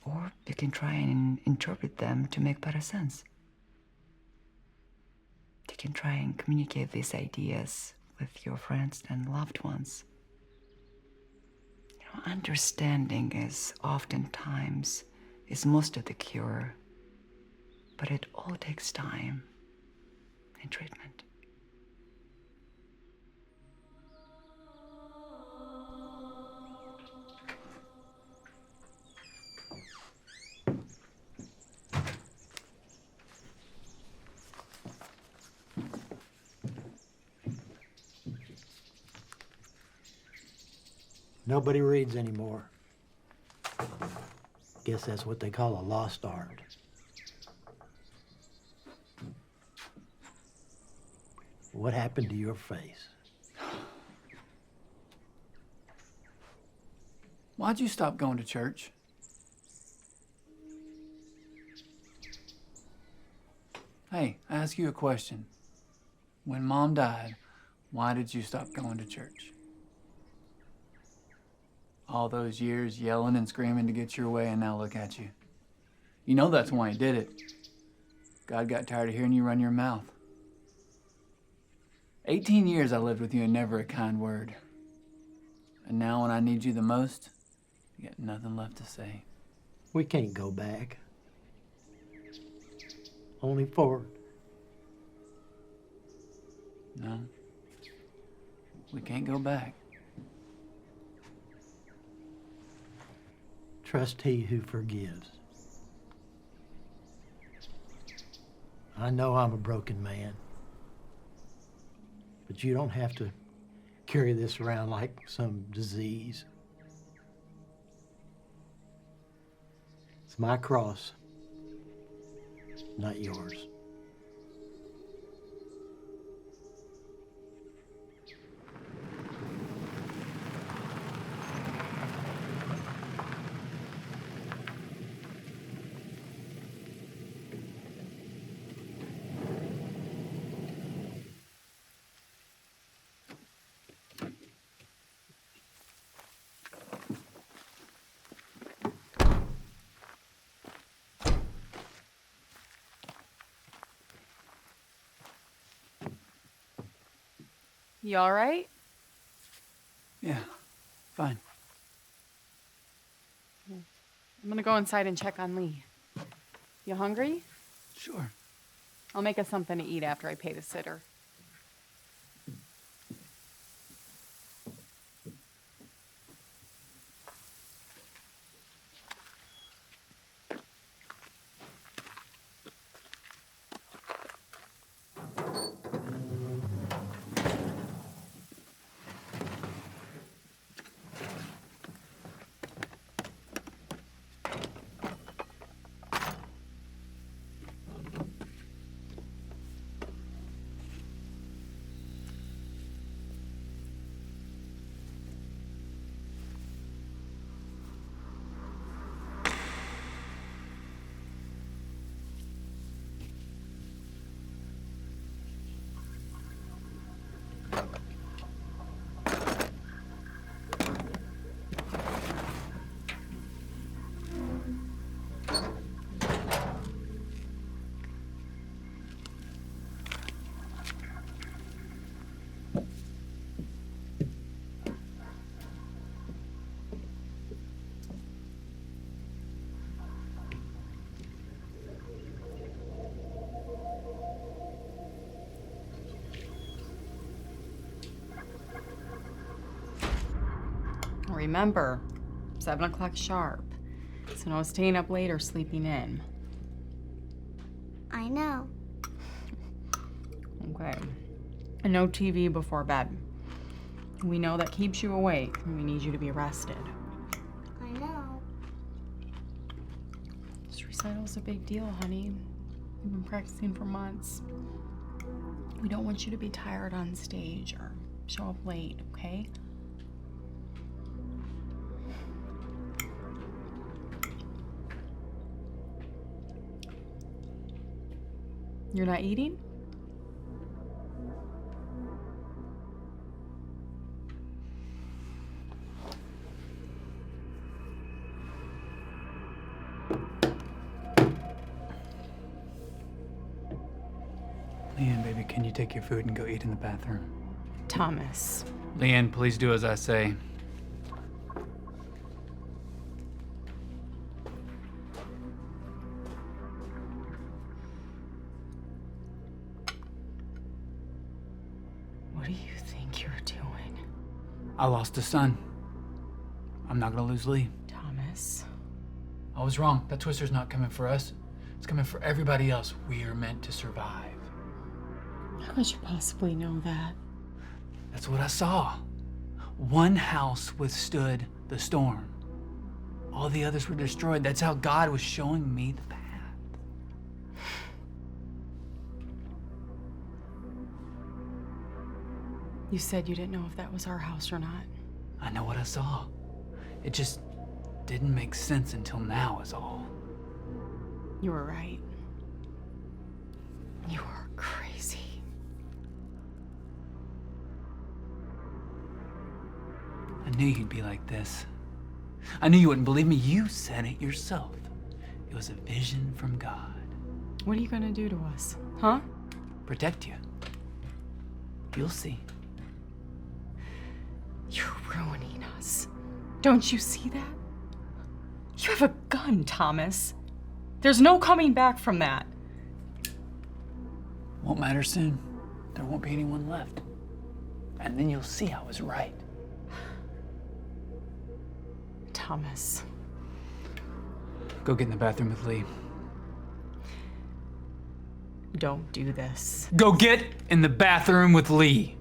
Or you can try and interpret them to make better sense. You can try and communicate these ideas with your friends and loved ones. Understanding is oftentimes most of the cure, but it all takes time and treatment. Nobody reads anymore. Guess that's what they call a lost art. What happened to your face? Why'd you stop going to church? Hey, I ask you a question. When Mom died, why did you stop going to church? All those years yelling and screaming to get your way, and now look at you. You know that's why you did it. God got tired of hearing you run your mouth. 18 years I lived with you and never a kind word. And now when I need you the most, you got nothing left to say. We can't go back. Only forward. No, we can't go back. Trust he who forgives. I know I'm a broken man, but you don't have to carry this around like some disease. It's my cross, not yours. You all right? Yeah, fine. I'm gonna go inside and check on Lee. You hungry? Sure. I'll make us something to eat after I pay the sitter. Remember, 7 o'clock sharp. So no staying up late or sleeping in. I know. Okay. And no TV before bed. We know that keeps you awake, and we need you to be rested. I know. This recital's a big deal, honey. We've been practicing for months. We don't want you to be tired on stage or show up late, okay? You're not eating? Leanne, baby, can you take your food and go eat in the bathroom? Thomas. Leanne, please do as I say. What do you think you're doing? I lost a son. I'm not gonna lose Lee. Thomas. I was wrong. That twister's not coming for us. It's coming for everybody else. We are meant to survive. How could you possibly know that? That's what I saw. One house withstood the storm. All the others were destroyed. That's how God was showing me the path. You said you didn't know if that was our house or not. I know what I saw. It just didn't make sense until now is all. You were right. You are crazy. I knew you'd be like this. I knew you wouldn't believe me. You said it yourself. It was a vision from God. What are you gonna do to us, huh? Protect you. You'll see. You're ruining us. Don't you see that? You have a gun, Thomas. There's no coming back from that. Won't matter soon. There won't be anyone left. And then you'll see I was right. Thomas. Go get in the bathroom with Lee. Don't do this. Go get in the bathroom with Lee.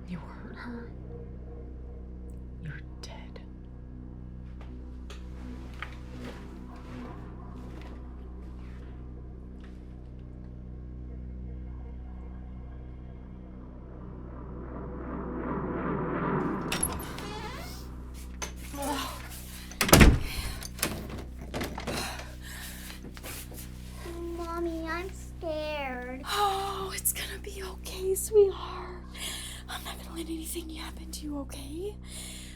You hurt her. You're dead. Mommy, I'm scared. Oh, it's gonna be okay, sweetheart. I'm not gonna let anything happen to you, okay?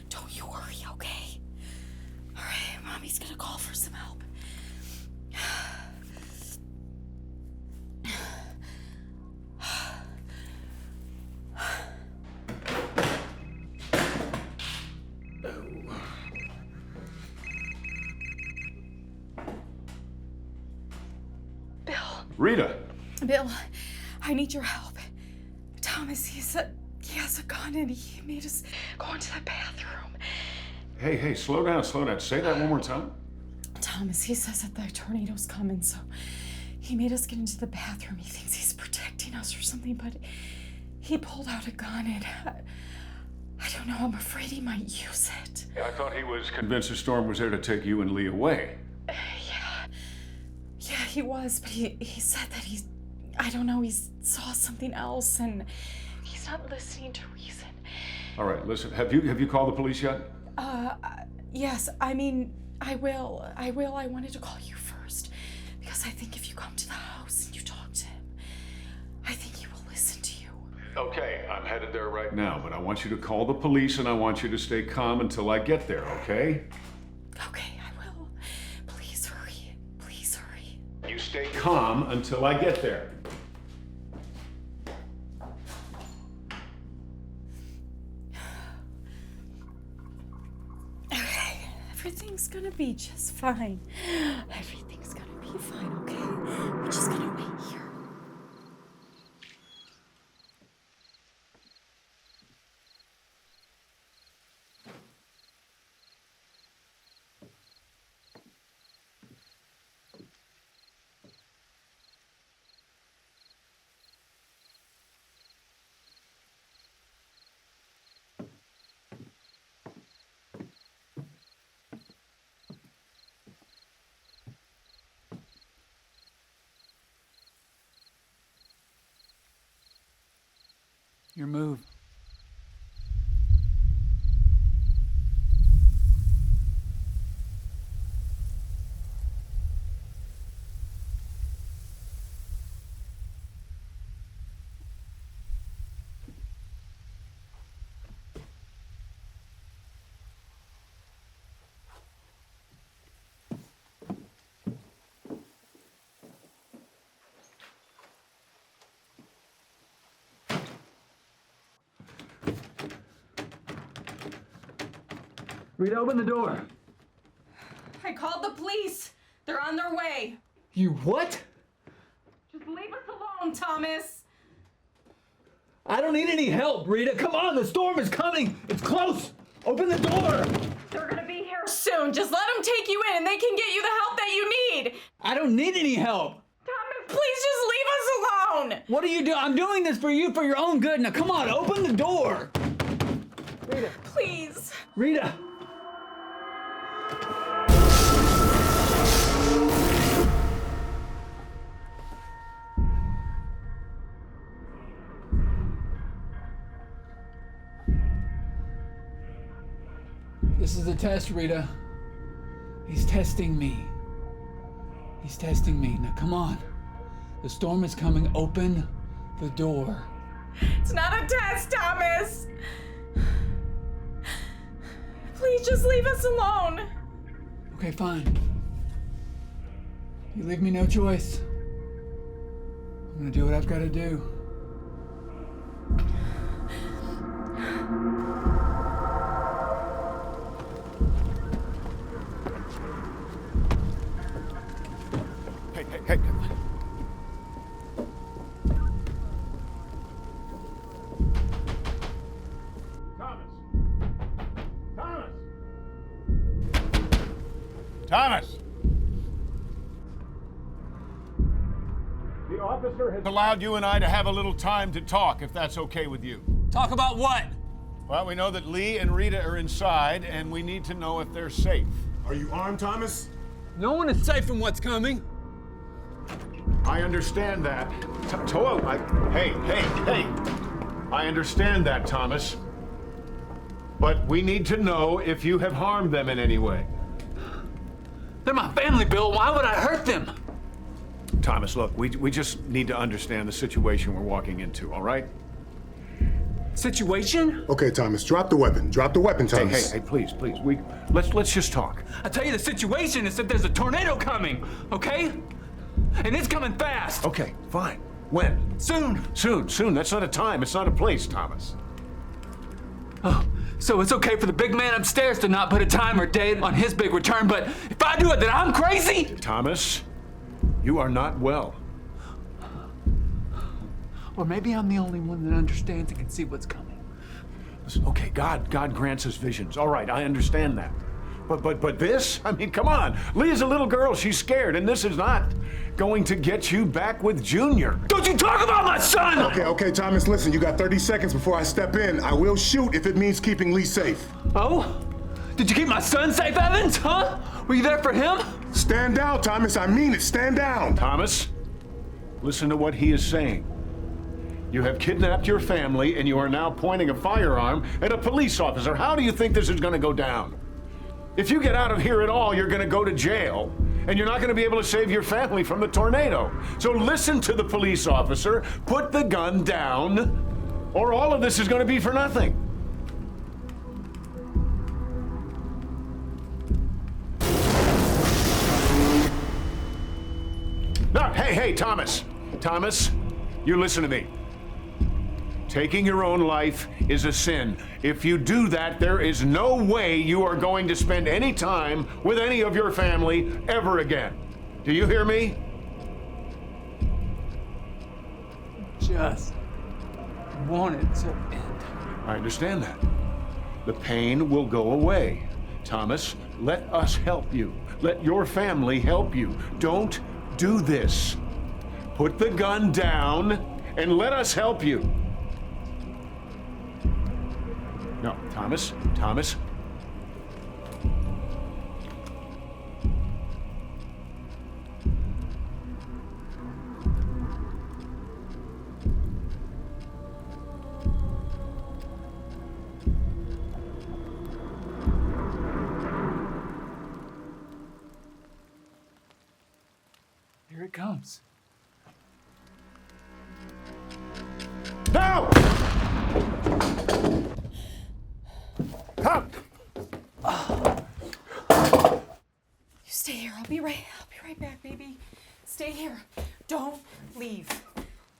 Don't you worry, okay? All right, Mommy's gonna call for some help. Rita. Bill, I need your help. Thomas, he said he has a gun and he made us go into the bathroom. Hey, slow down. Say that one more time. Thomas, he says that the tornado's coming, so he made us get into the bathroom. He thinks he's protecting us or something, but he pulled out a gun and I don't know, I'm afraid he might use it. I thought he was convinced the storm was there to take you and Lee away. Yeah, he was, but he said that I don't know, he saw something else and he's not listening to reason. All right, listen, have you called the police yet? Yes, I mean, I will. I wanted to call you first because I think if you come to the house and you talk to him, I think he will listen to you. Okay, I'm headed there right now, but I want you to call the police and I want you to stay calm until I get there, okay? Okay, I will. Please hurry. Please hurry. You stay calm until I get there. Everything's gonna be just fine. Everything's gonna be fine, okay? We're just gonna wait here. Your move. Rita, open the door. I called the police. They're on their way. You what? Just leave us alone, Thomas. I don't need any help, Rita. Come on, the storm is coming. It's close. Open the door. They're gonna be here soon. Just let them take you in and they can get you the help that you need. I don't need any help. Thomas, please just leave us alone. What are you doing? I'm doing this for you, for your own good. Now, come on, open the door. Rita. Please. Rita. This is a test, Rita. He's testing me. He's testing me. Now, come on. The storm is coming. Open the door. It's not a test, Thomas. Please just leave us alone. Okay, fine. You leave me no choice. I'm gonna do what I've gotta do. Hey. Thomas! The officer has allowed you and I to have a little time to talk, if that's okay with you. Talk about what? Well, we know that Lee and Rita are inside, and we need to know if they're safe. Are you armed, Thomas? No one is safe from what's coming. I understand that. Hey. I understand that, Thomas. But we need to know if you have harmed them in any way. They're my family, Bill. Why would I hurt them? Thomas, look, we just need to understand the situation we're walking into, all right? Situation? Okay, Thomas, drop the weapon. Drop the weapon, Thomas. Hey, please. Let's just talk. I tell you, the situation is that there's a tornado coming, okay? And it's coming fast. Okay, fine. When? Soon. Soon. That's not a time. It's not a place, Thomas. Oh, so it's okay for the big man upstairs to not put a time or date on his big return, but if I do it, then I'm crazy? Thomas, you are not well. Or maybe I'm the only one that understands and can see what's coming. Listen, okay, God grants us visions. All right, I understand that. But this? I mean, come on. Leah's a little girl. She's scared, and this is not going to get you back with Junior. Don't you talk about my son! Okay, Thomas, listen, you got 30 seconds before I step in. I will shoot if it means keeping Lee safe. Oh? Did you keep my son safe, Evans? Huh? Were you there for him? Stand down, Thomas. I mean it. Stand down. Thomas, listen to what he is saying. You have kidnapped your family, and you are now pointing a firearm at a police officer. How do you think this is going to go down? If you get out of here at all, you're going to go to jail, and you're not going to be able to save your family from the tornado. So listen to the police officer, put the gun down, or all of this is going to be for nothing. No, hey, Thomas. Thomas, you listen to me. Taking your own life is a sin. If you do that, there is no way you are going to spend any time with any of your family ever again. Do you hear me? Just want it to end. I understand that. The pain will go away. Thomas, let us help you. Let your family help you. Don't do this. Put the gun down and let us help you. No, Thomas. Here it comes. No! Come! You stay here. I'll be right back, baby. Stay here. Don't leave.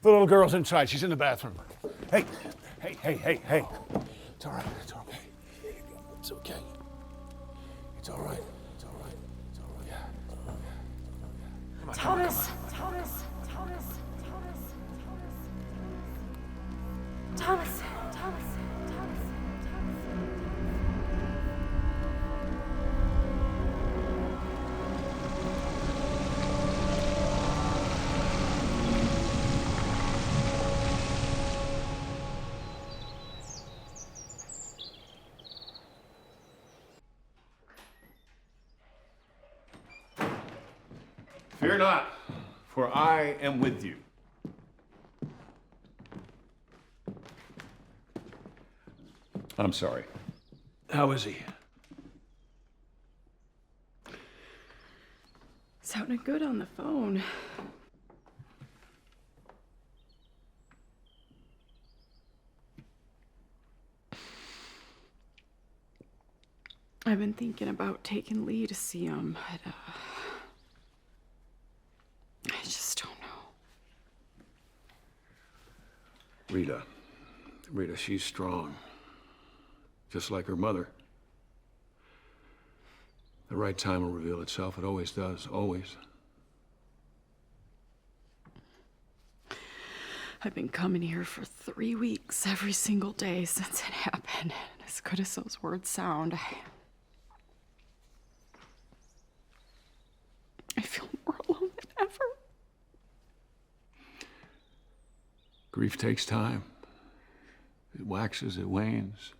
The little girl's inside. She's in the bathroom. Hey. It's all right. It's okay. It's okay. It's all right. It's all right. It's all right. Yeah. Thomas. Fear not, for I am with you. I'm sorry. How is he? Sounded good on the phone. I've been thinking about taking Lee to see him, but I just don't know. Rita, she's strong. Just like her mother. The right time will reveal itself. It always does, always. I've been coming here for 3 weeks every single day since it happened. And as good as those words sound, I feel more alone than ever. Grief takes time. It waxes, it wanes.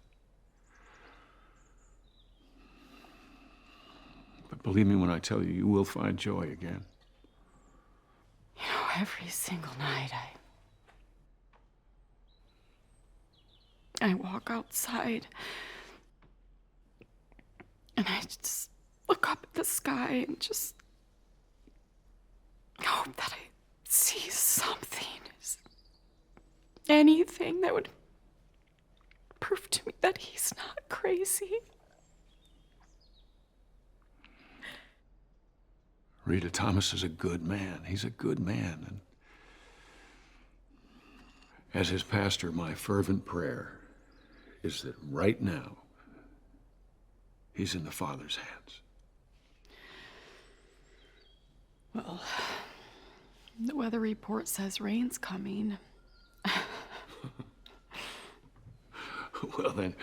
But believe me when I tell you, you will find joy again. You know, every single night I walk outside and I just look up at the sky and just hope that I see something, anything that would prove to me that he's not crazy. Rita, Thomas is a good man. He's a good man. And as his pastor, my fervent prayer is that right now, he's in the Father's hands. Well, the weather report says rain's coming. Well, then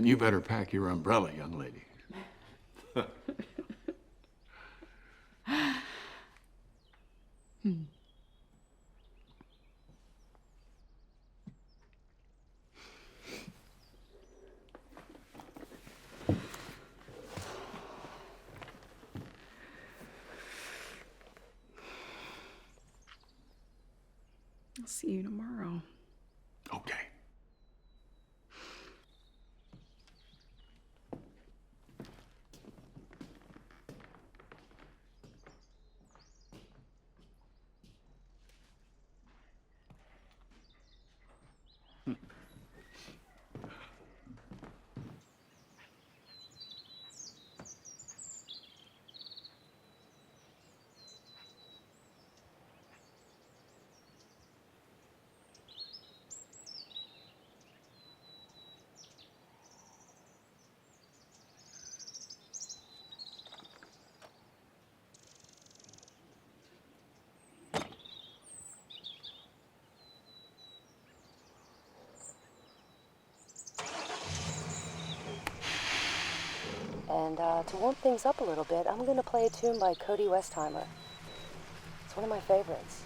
you better pack your umbrella, young lady. I'll see you tomorrow. Okay. And to warm things up a little bit, I'm going to play a tune by Cody Westheimer. It's one of my favorites.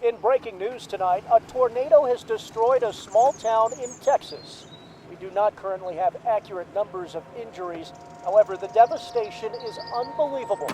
In breaking news tonight, a tornado has destroyed a small town in Texas. We do not currently have accurate numbers of injuries. However, the devastation is unbelievable.